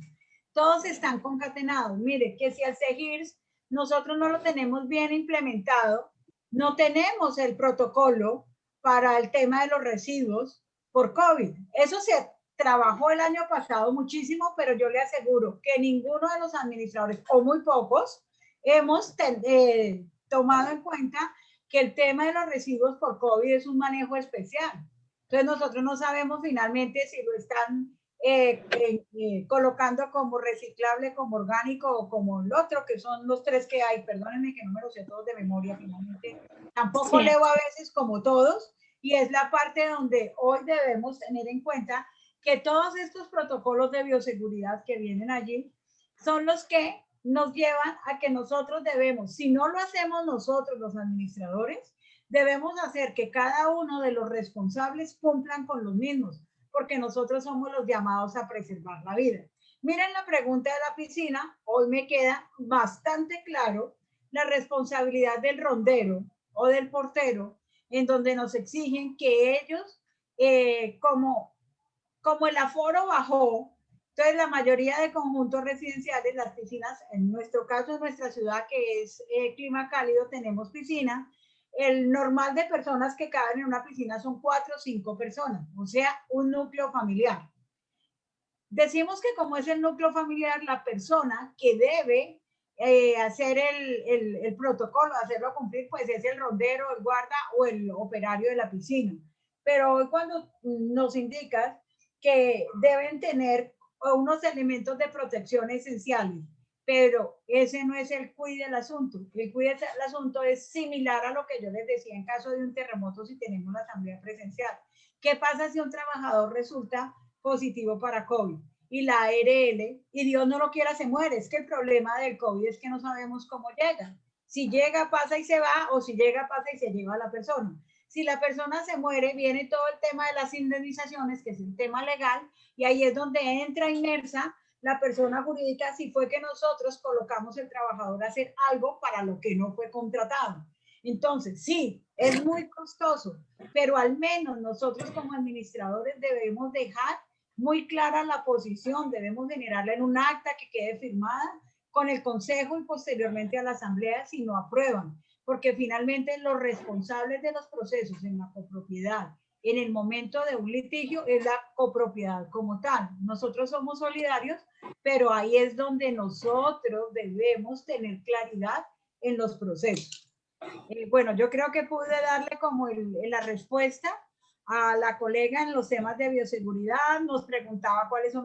Todos están concatenados. Mire, que si el CGIRS nosotros no lo tenemos bien implementado, no tenemos el protocolo para el tema de los residuos por COVID. Eso se trabajó el año pasado muchísimo, pero yo le aseguro que ninguno de los administradores, o muy pocos, hemos tomado en cuenta que el tema de los residuos por COVID es un manejo especial. Entonces nosotros no sabemos finalmente si lo están colocando como reciclable, como orgánico o como el otro, que son los tres que hay. Perdónenme que no me los sé todos de memoria finalmente. Tampoco Sí. leo a veces como todos y es la parte donde hoy debemos tener en cuenta que todos estos protocolos de bioseguridad que vienen allí son los que nos llevan a que nosotros debemos, si no lo hacemos nosotros los administradores, debemos hacer que cada uno de los responsables cumplan con los mismos, porque nosotros somos los llamados a preservar la vida. Miren la pregunta de la piscina, hoy me queda bastante claro la responsabilidad del rondero o del portero, en donde nos exigen que ellos, como el aforo bajó, entonces la mayoría de conjuntos residenciales, las piscinas, en nuestro caso, en nuestra ciudad, que es clima cálido, tenemos piscina. El normal de personas que caben en una piscina son 4 o 5 personas, o sea, un núcleo familiar. Decimos que como es el núcleo familiar, la persona que debe hacer el protocolo, hacerlo cumplir, pues es el rondero, el guarda o el operario de la piscina. Pero hoy cuando nos indicas que deben tener unos elementos de protección esenciales, pero ese no es el quid del asunto. El quid del asunto es similar a lo que yo les decía en caso de un terremoto si tenemos la asamblea presencial. ¿Qué pasa si un trabajador resulta positivo para COVID? Y la ARL, y Dios no lo quiera, se muere. Es que el problema del COVID es que no sabemos cómo llega. Si llega, pasa y se va, o si llega, pasa y se lleva a la persona. Si la persona se muere, viene todo el tema de las indemnizaciones, que es el tema legal, y ahí es donde entra inmersa la persona jurídica si fue que nosotros colocamos el trabajador a hacer algo para lo que no fue contratado. Entonces, sí, es muy costoso, pero al menos nosotros como administradores debemos dejar muy clara la posición, debemos generarla en un acta que quede firmada con el consejo y posteriormente a la asamblea si no aprueban, porque finalmente los responsables de los procesos en la copropiedad en el momento de un litigio es la copropiedad como tal. Nosotros somos solidarios, pero ahí es donde nosotros debemos tener claridad en los procesos. Bueno, yo creo que pude darle como la respuesta a la colega en los temas de bioseguridad. Nos preguntaba cuáles son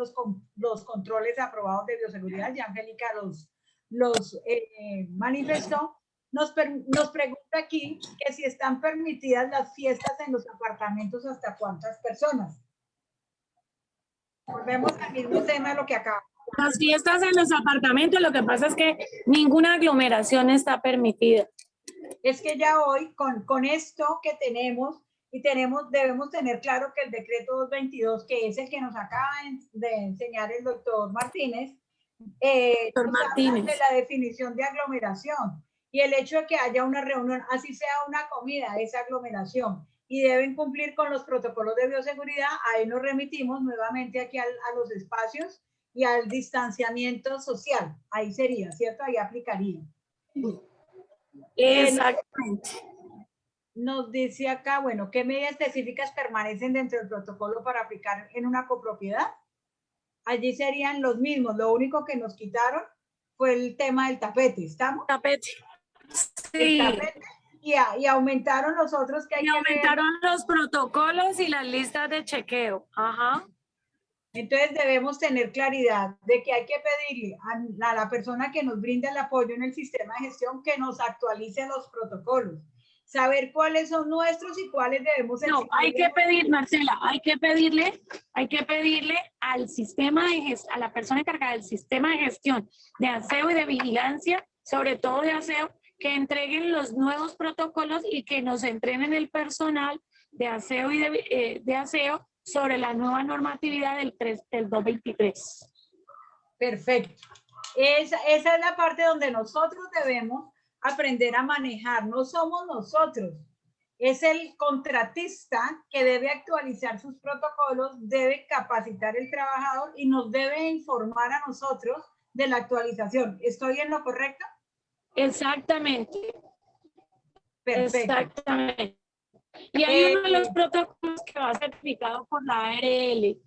los controles aprobados de bioseguridad. Ya Angélica los manifestó. Nos pregunta aquí que si están permitidas las fiestas en los apartamentos, ¿hasta cuántas personas? Volvemos al mismo tema de lo que acabamos. Las fiestas en los apartamentos, lo que pasa es que ninguna aglomeración está permitida. Es que ya hoy, con esto que tenemos, debemos tener claro que el decreto 222, que es el que nos acaba de enseñar el doctor Martínez, Doctor Martínez, de la definición de aglomeración. Y el hecho de que haya una reunión, así sea una comida, es aglomeración. Y deben cumplir con los protocolos de bioseguridad. Ahí nos remitimos nuevamente aquí a los espacios y al distanciamiento social. Ahí sería, ¿cierto? Ahí aplicaría. Exactamente. Nos dice acá, bueno, ¿qué medidas específicas permanecen dentro del protocolo para aplicar en una copropiedad? Allí serían los mismos, lo único que nos quitaron fue el tema del tapete, ¿estamos? Tapete. El Sí. tapete y aumentaron los otros que hay Y que aumentaron los protocolos y las listas de chequeo. Ajá. Entonces debemos tener claridad de que hay que pedirle a la persona que nos brinda el apoyo en el sistema de gestión que nos actualice los protocolos, saber cuáles son nuestros y cuáles debemos No, hay que pedir, Marcela, hay que pedirle al sistema a la persona encargada del sistema de gestión de aseo y de vigilancia, sobre todo de aseo, que entreguen los nuevos protocolos y que nos entrenen el personal de aseo y de aseo sobre la nueva normatividad del 223. Perfecto. Esa es la parte donde nosotros debemos aprender a manejar. No somos nosotros. Es el contratista que debe actualizar sus protocolos, debe capacitar el trabajador y nos debe informar a nosotros de la actualización. ¿Estoy en lo correcto? Exactamente. Perfecto. Exactamente. Y hay uno de los protocolos que va certificado por la ARL.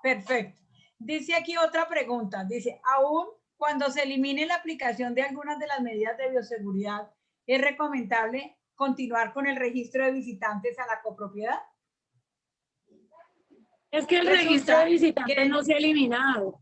Perfecto. Dice aquí otra pregunta. Dice, aún cuando se elimine la aplicación de algunas de las medidas de bioseguridad, ¿es recomendable continuar con el registro de visitantes a la copropiedad? Es que el registro de visitantes no se ha eliminado.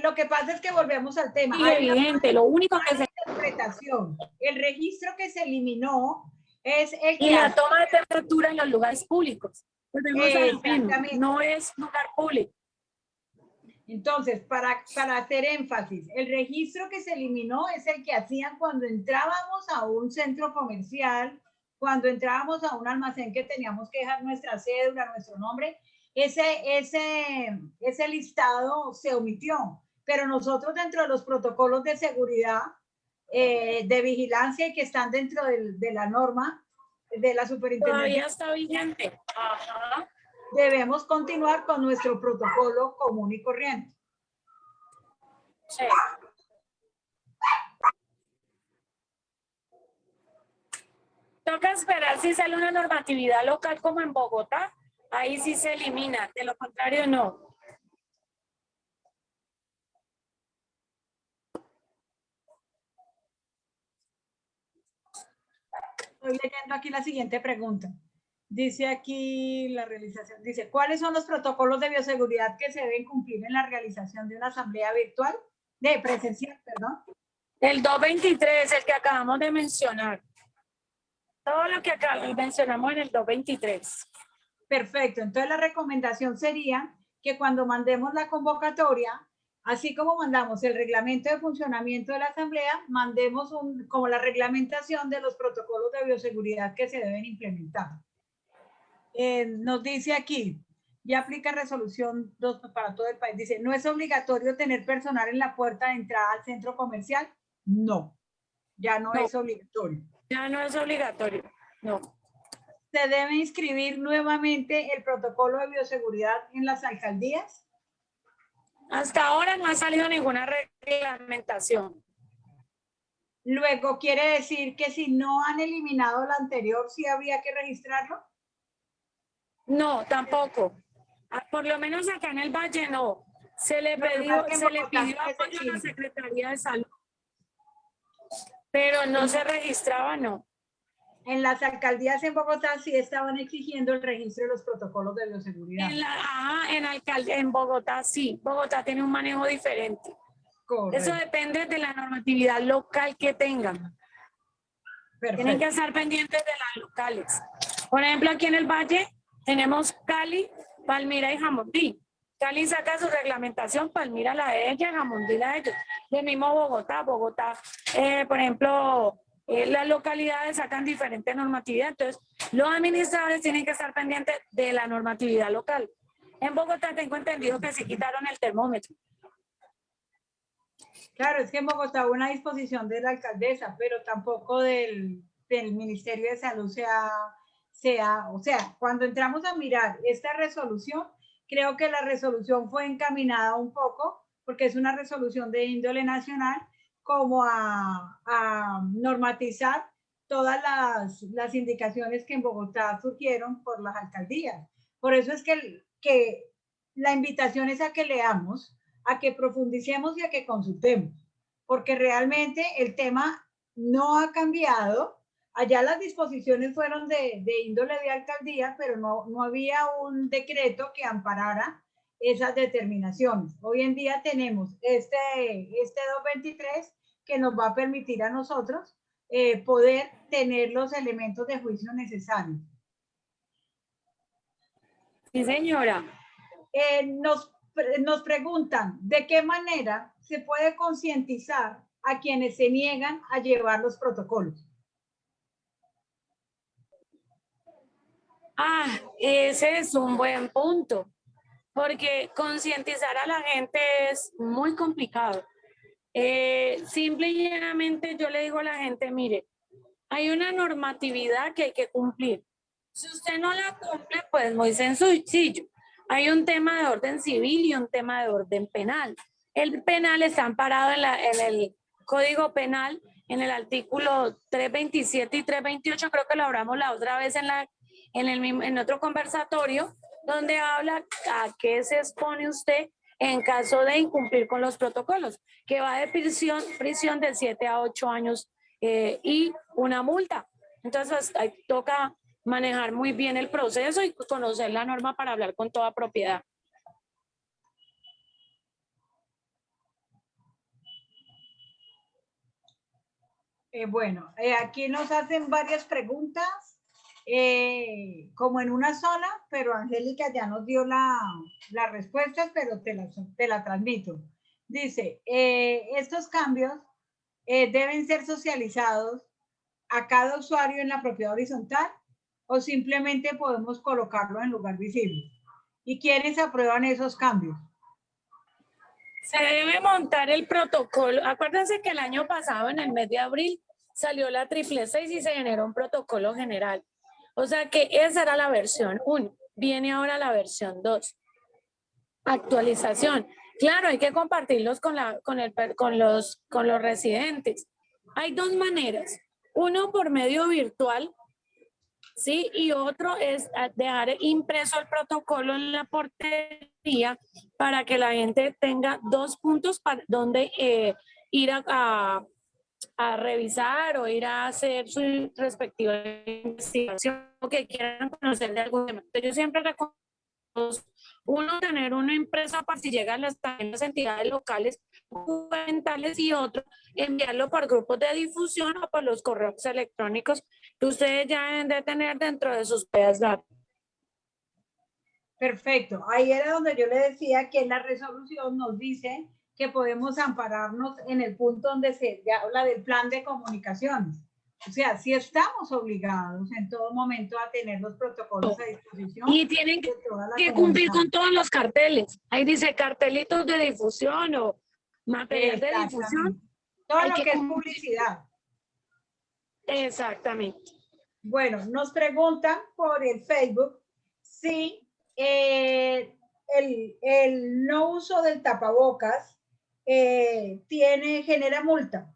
Lo que pasa es que volvemos al tema. Sí, evidente, lo único que se... interpretación. El registro que se eliminó es el que... Y la toma de temperatura en los lugares públicos. Exactamente. No es lugar público. Entonces, para hacer énfasis, el registro que se eliminó es el que hacían cuando entrábamos a un centro comercial, cuando entrábamos a un almacén que teníamos que dejar nuestra cédula, nuestro nombre. Ese listado se omitió, pero nosotros dentro de los protocolos de seguridad, de vigilancia y que están dentro de la norma de la superintendencia. Todavía está vigente. Ajá. Debemos continuar con nuestro protocolo común y corriente. Sí. Toca esperar si sale una normatividad local como en Bogotá. Ahí sí se elimina, de lo contrario no. Estoy leyendo aquí la siguiente pregunta. Dice aquí la realización, dice, ¿cuáles son los protocolos de bioseguridad que se deben cumplir en la realización de una asamblea virtual? De presencial, perdón. El 223, el que acabamos de mencionar. Todo lo que mencionamos en el 223. Perfecto. Entonces la recomendación sería que cuando mandemos la convocatoria, así como mandamos el reglamento de funcionamiento de la asamblea, mandemos como la reglamentación de los protocolos de bioseguridad que se deben implementar. Nos dice aquí, ya aplica resolución 2 para todo el país. Dice, ¿no es obligatorio tener personal en la puerta de entrada al centro comercial? No, ya no es obligatorio. Ya no es obligatorio, no. ¿Se debe inscribir nuevamente el protocolo de bioseguridad en las alcaldías? Hasta ahora no ha salido ninguna reglamentación. Luego, ¿quiere decir que si no han eliminado la anterior, sí habría que registrarlo? No, tampoco. Por lo menos acá en el Valle no. Se le pidió apoyo a la Secretaría de Salud. Pero no se registraba, no. En las alcaldías en Bogotá sí estaban exigiendo el registro de los protocolos de bioseguridad. En Bogotá sí. Bogotá tiene un manejo diferente. Correcto. Eso depende de la normatividad local que tengan. Perfecto. Tienen que estar pendientes de las locales. Por ejemplo, aquí en el Valle tenemos Cali, Palmira y Jamundí. Cali saca su reglamentación, Palmira la de ella, Jamundí la de ellos. Lo mismo Bogotá, por ejemplo, las localidades sacan diferentes normatividad, entonces los administradores tienen que estar pendientes de la normatividad local. En Bogotá tengo entendido que se quitaron el termómetro. Claro, es que en Bogotá hubo una disposición de la alcaldesa, pero tampoco del Ministerio de Salud o sea, cuando entramos a mirar esta resolución, creo que la resolución fue encaminada un poco porque es una resolución de índole nacional, como a normatizar todas las indicaciones que en Bogotá surgieron por las alcaldías. Por eso es que la invitación es a que leamos, a que profundicemos y a que consultemos, porque realmente el tema no ha cambiado. Allá las disposiciones fueron de índole de alcaldía, pero no había un decreto que amparara esas determinaciones. Hoy en día tenemos este 223 que nos va a permitir a nosotros poder tener los elementos de juicio necesarios. Sí, señora. Nos preguntan, ¿de qué manera se puede concientizar a quienes se niegan a llevar los protocolos? Ese es un buen punto, porque concientizar a la gente es muy complicado. Simple y llanamente yo le digo a la gente, mire, hay una normatividad que hay que cumplir. Si usted no la cumple, pues muy sencillo. Hay un tema de orden civil y un tema de orden penal. El penal está amparado en el Código Penal, en el artículo 327 y 328, creo que lo hablamos la otra vez en otro conversatorio, donde habla a qué se expone usted en caso de incumplir con los protocolos, que va de prisión de 7 a 8 años y una multa. Entonces, ahí toca manejar muy bien el proceso y conocer la norma para hablar con toda propiedad. Bueno, aquí nos hacen varias preguntas, como en una sola, pero Angélica ya nos dio las respuestas, pero te la transmito. Dice, estos cambios deben ser socializados a cada usuario en la propiedad horizontal o simplemente podemos colocarlo en lugar visible. ¿Y quiénes aprueban esos cambios? Se debe montar el protocolo. Acuérdense que el año pasado, en el mes de abril, salió la 666 y se generó un protocolo general. O sea que esa era la versión 1. Viene ahora la versión 2. Actualización. Claro, hay que compartirlos con los residentes. Hay dos maneras. Uno por medio virtual, ¿sí? Y otro es dejar impreso el protocolo en la portería para que la gente tenga 2 puntos para donde ir a revisar o ir a hacer su respectiva investigación o que quieran conocer de algún tema. Yo siempre recomiendo uno tener uno impreso para si llegan las entidades locales gubernamentales y otro enviarlo por grupos de difusión o por los correos electrónicos que ustedes ya deben de tener dentro de sus pedazos. Perfecto. Ahí era donde yo le decía que la resolución nos dice que podemos ampararnos en el punto donde se habla del plan de comunicaciones. O sea, si estamos obligados en todo momento a tener los protocolos a disposición. Y tienen que cumplir con todos los carteles. Ahí dice cartelitos de difusión o material de difusión. Todo lo que es publicidad. Exactamente. Bueno, nos preguntan por el Facebook si el no uso del tapabocas genera multa.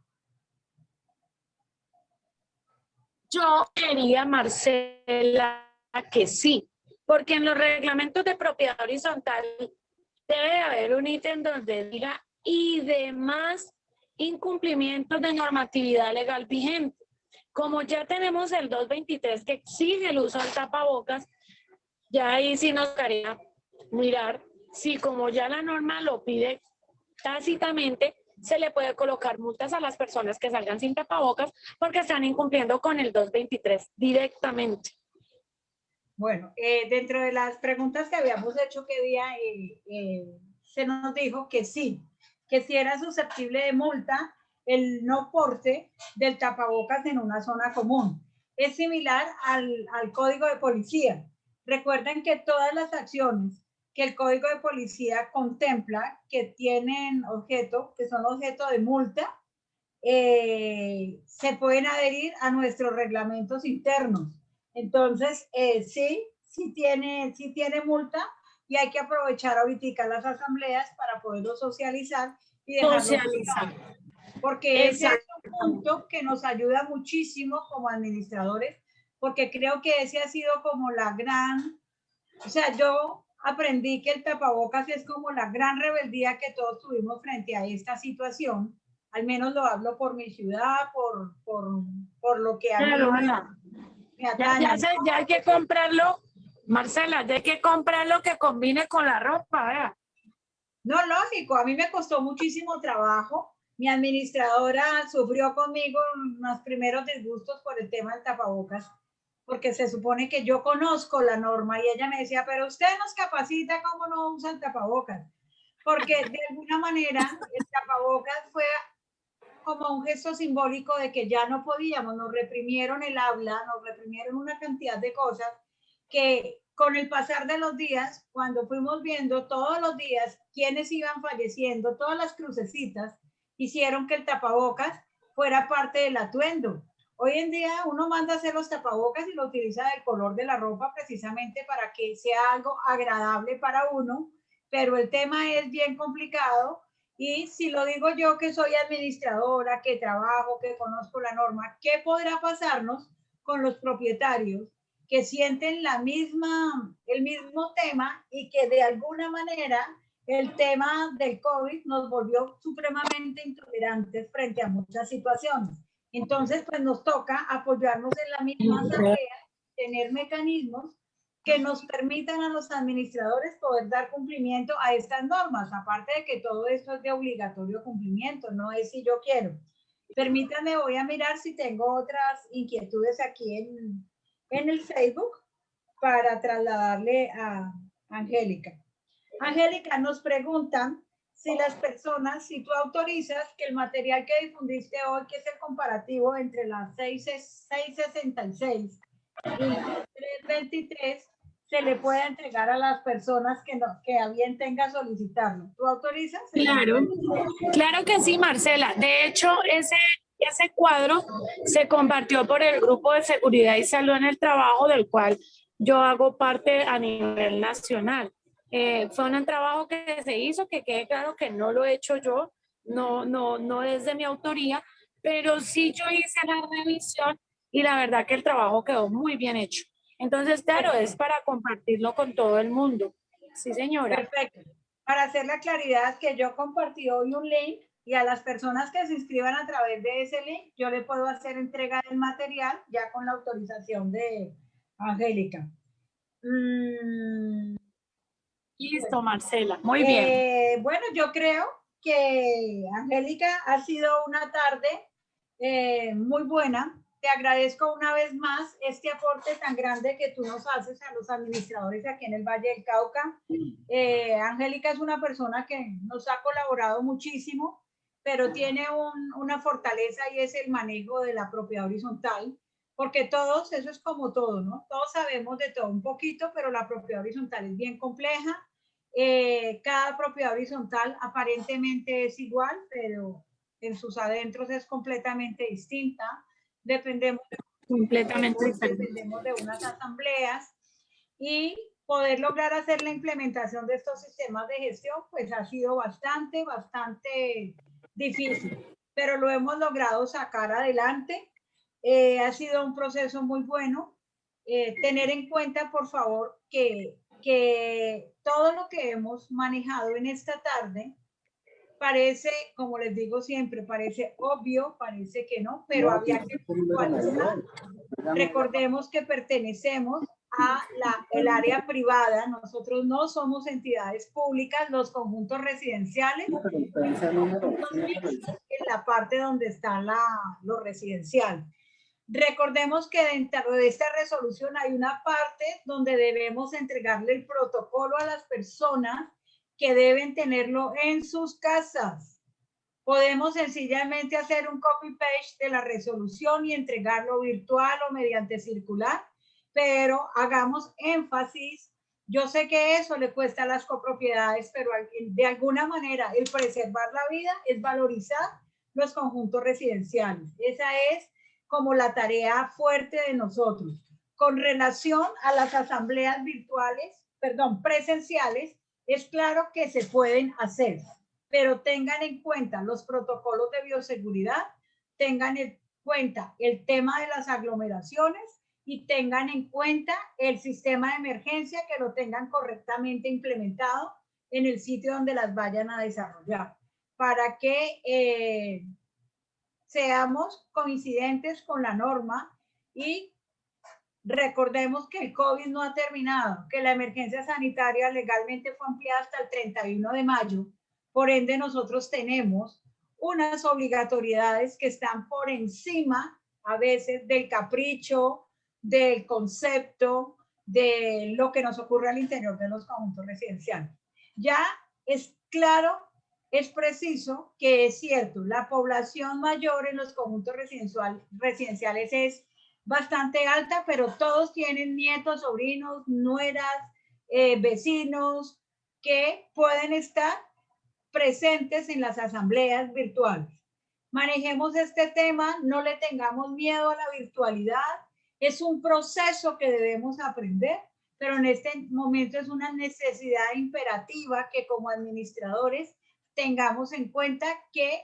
Yo quería, Marcela, que sí, porque en los reglamentos de propiedad horizontal debe haber un ítem donde diga y demás incumplimientos de normatividad legal vigente. Como ya tenemos el 223 que exige el uso del tapabocas, ya ahí sí nos gustaría mirar si como ya la norma lo pide tácitamente, se le puede colocar multas a las personas que salgan sin tapabocas porque están incumpliendo con el 223 directamente. Bueno, dentro de las preguntas que habíamos hecho, ¿qué día se nos dijo que sí era susceptible de multa el no porte del tapabocas en una zona común? Es similar al Código de Policía. Recuerden que todas las acciones que el Código de Policía contempla que tienen objeto, que son objeto de multa, se pueden adherir a nuestros reglamentos internos. Entonces, sí tiene multa, y hay que aprovechar ahorita las asambleas para poderlo socializar y dejarlo Socializar. claro. Porque ese es Exacto. un punto que nos ayuda muchísimo como administradores, porque creo que ese ha sido como la gran, o sea, yo aprendí que el tapabocas es como la gran rebeldía que todos tuvimos frente a esta situación. Al menos lo hablo por mi ciudad, por lo que a mí Claro, Ana. me atañe. Ya hay que comprarlo, Marcela, ya hay que comprarlo que combine con la ropa, ¿verdad? No, lógico, a mí me costó muchísimo trabajo. Mi administradora sufrió conmigo los primeros disgustos por el tema del tapabocas, porque se supone que yo conozco la norma y ella me decía, pero usted nos capacita cómo no usa el tapabocas, porque de alguna manera el tapabocas fue como un gesto simbólico de que ya no podíamos, nos reprimieron el habla, nos reprimieron una cantidad de cosas que con el pasar de los días, cuando fuimos viendo todos los días quiénes iban falleciendo, todas las crucecitas, hicieron que el tapabocas fuera parte del atuendo. Hoy en día uno manda a hacer los tapabocas y lo utiliza del color de la ropa precisamente para que sea algo agradable para uno, pero el tema es bien complicado. Y si lo digo yo que soy administradora, que trabajo, que conozco la norma, ¿qué podrá pasarnos con los propietarios que sienten el mismo tema y que de alguna manera el tema del COVID nos volvió supremamente intolerantes frente a muchas situaciones? Entonces, pues nos toca apoyarnos en la misma asamblea, tener mecanismos que nos permitan a los administradores poder dar cumplimiento a estas normas, aparte de que todo esto es de obligatorio cumplimiento, no es si yo quiero. Permítanme, voy a mirar si tengo otras inquietudes aquí en el Facebook para trasladarle a Angélica. Angélica, nos preguntan si las personas, si tú autorizas que el material que difundiste hoy, que es el comparativo entre las 666 y las 323, se le pueda entregar a las personas que a bien tenga solicitarlo. ¿Tú autorizas? Claro, claro que sí, Marcela. De hecho, ese cuadro se compartió por el Grupo de Seguridad y Salud en el Trabajo, del cual yo hago parte a nivel nacional. Fue un trabajo que se hizo, que quede claro que no lo he hecho yo, no es de mi autoría, pero sí yo hice la revisión y la verdad que el trabajo quedó muy bien hecho. Entonces, claro, es para compartirlo con todo el mundo. Sí, señora. Perfecto. Para hacer la claridad que yo compartí hoy un link y a las personas que se inscriban a través de ese link, yo le puedo hacer entrega del material ya con la autorización de Angélica. Listo, Marcela. Muy bien. Bueno, yo creo que Angélica ha sido una tarde muy buena. Te agradezco una vez más este aporte tan grande que tú nos haces a los administradores aquí en el Valle del Cauca. Angélica es una persona que nos ha colaborado muchísimo, pero tiene una fortaleza y es el manejo de la propiedad horizontal, porque todos, eso es como todo, ¿no? Todos sabemos de todo un poquito, pero la propiedad horizontal es bien compleja. Cada propiedad horizontal aparentemente es igual, pero en sus adentros es completamente distinta. Dependemos de unas asambleas y poder lograr hacer la implementación de estos sistemas de gestión, pues ha sido bastante difícil, pero lo hemos logrado sacar adelante. Ha sido un proceso muy bueno. Tener en cuenta, por favor, que todo lo que hemos manejado en esta tarde parece, como les digo siempre, parece obvio, parece que no, pero había que puntualizar. Recordemos que pertenecemos a el área privada, nosotros no somos entidades públicas, los conjuntos residenciales, en la parte donde está lo residencial. Recordemos que dentro de esta resolución hay una parte donde debemos entregarle el protocolo a las personas que deben tenerlo en sus casas. Podemos sencillamente hacer un copy-paste de la resolución y entregarlo virtual o mediante circular, pero hagamos énfasis. Yo sé que eso le cuesta a las copropiedades, pero de alguna manera el preservar la vida es valorizar los conjuntos residenciales. Esa es como la tarea fuerte de nosotros. Con relación a las asambleas virtuales, presenciales, es claro que se pueden hacer, pero tengan en cuenta los protocolos de bioseguridad, tengan en cuenta el tema de las aglomeraciones y tengan en cuenta el sistema de emergencia, que lo tengan correctamente implementado en el sitio donde las vayan a desarrollar, para que seamos coincidentes con la norma y recordemos que el COVID no ha terminado, que la emergencia sanitaria legalmente fue ampliada hasta el 31 de mayo. Por ende, nosotros tenemos unas obligatoriedades que están por encima a veces del capricho, del concepto, de lo que nos ocurre al interior de los conjuntos residenciales. Ya es claro, es preciso que es cierto, la población mayor en los conjuntos residenciales es bastante alta, pero todos tienen nietos, sobrinos, nueras, vecinos que pueden estar presentes en las asambleas virtuales. Manejemos este tema, no le tengamos miedo a la virtualidad, es un proceso que debemos aprender, pero en este momento es una necesidad imperativa que como administradores tengamos en cuenta que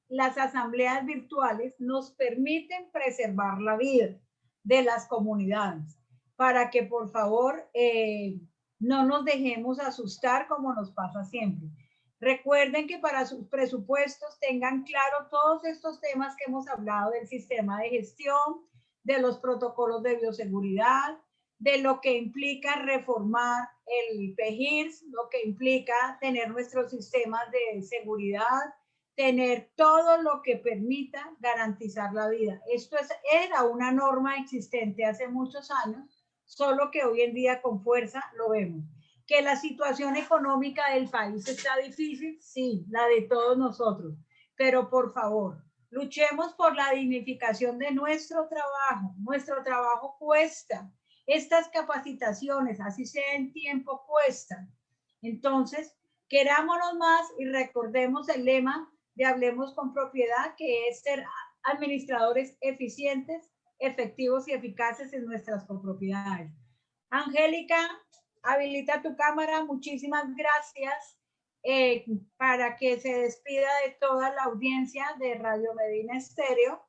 las asambleas virtuales nos permiten preservar la vida de las comunidades, para que por favor no nos dejemos asustar como nos pasa siempre. Recuerden que para sus presupuestos tengan claro todos estos temas que hemos hablado del sistema de gestión, de los protocolos de bioseguridad, de lo que implica reformar el PEGIRS, lo que implica tener nuestros sistemas de seguridad, tener todo lo que permita garantizar la vida. Esto era una norma existente hace muchos años, solo que hoy en día con fuerza lo vemos. Que la situación económica del país está difícil, sí, la de todos nosotros, pero por favor, luchemos por la dignificación de nuestro trabajo cuesta, estas capacitaciones, así sea en tiempo, cuestan. Entonces, querámonos más y recordemos el lema de Hablemos con Propiedad, que es ser administradores eficientes, efectivos y eficaces en nuestras copropiedades. Angélica, habilita tu cámara, muchísimas gracias, para que se despida de toda la audiencia de Radio Medina Estéreo,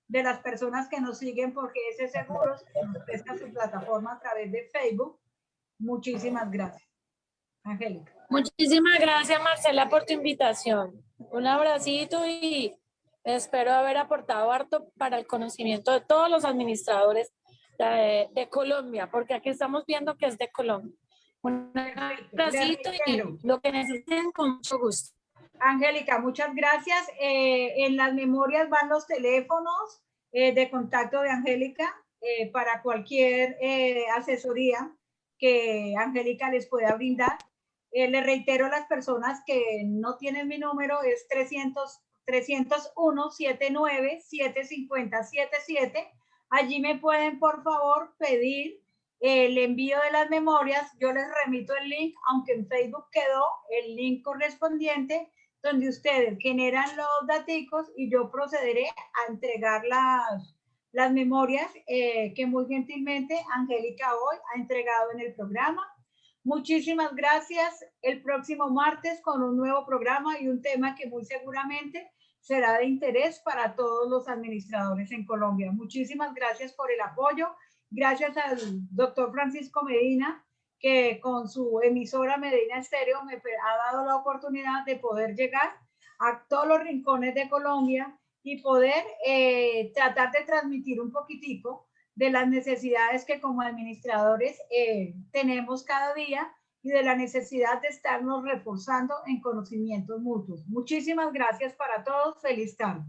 de las personas que nos siguen por GS Seguros, que nos presta su plataforma a través de Facebook. Muchísimas gracias. Angélica. Muchísimas gracias, Marcela, por tu invitación. Un abracito y espero haber aportado harto para el conocimiento de todos los administradores de Colombia, porque aquí estamos viendo que es de Colombia. Un abracito y lo que necesiten con mucho gusto. Angélica, muchas gracias. En las memorias van los teléfonos de contacto de Angélica para cualquier asesoría que Angélica les pueda brindar. Le reitero a las personas que no tienen mi número, es 301-79-750-77. Allí me pueden, por favor, pedir el envío de las memorias. Yo les remito el link, aunque en Facebook quedó el link correspondiente, donde ustedes generan los daticos y yo procederé a entregar las memorias que muy gentilmente Angélica hoy ha entregado en el programa. Muchísimas gracias. El próximo martes con un nuevo programa y un tema que muy seguramente será de interés para todos los administradores en Colombia. Muchísimas gracias por el apoyo. Gracias al doctor Francisco Medina, que con su emisora Medina Estéreo me ha dado la oportunidad de poder llegar a todos los rincones de Colombia y poder tratar de transmitir un poquitico de las necesidades que como administradores tenemos cada día y de la necesidad de estarnos reforzando en conocimientos mutuos. Muchísimas gracias para todos. Feliz tarde.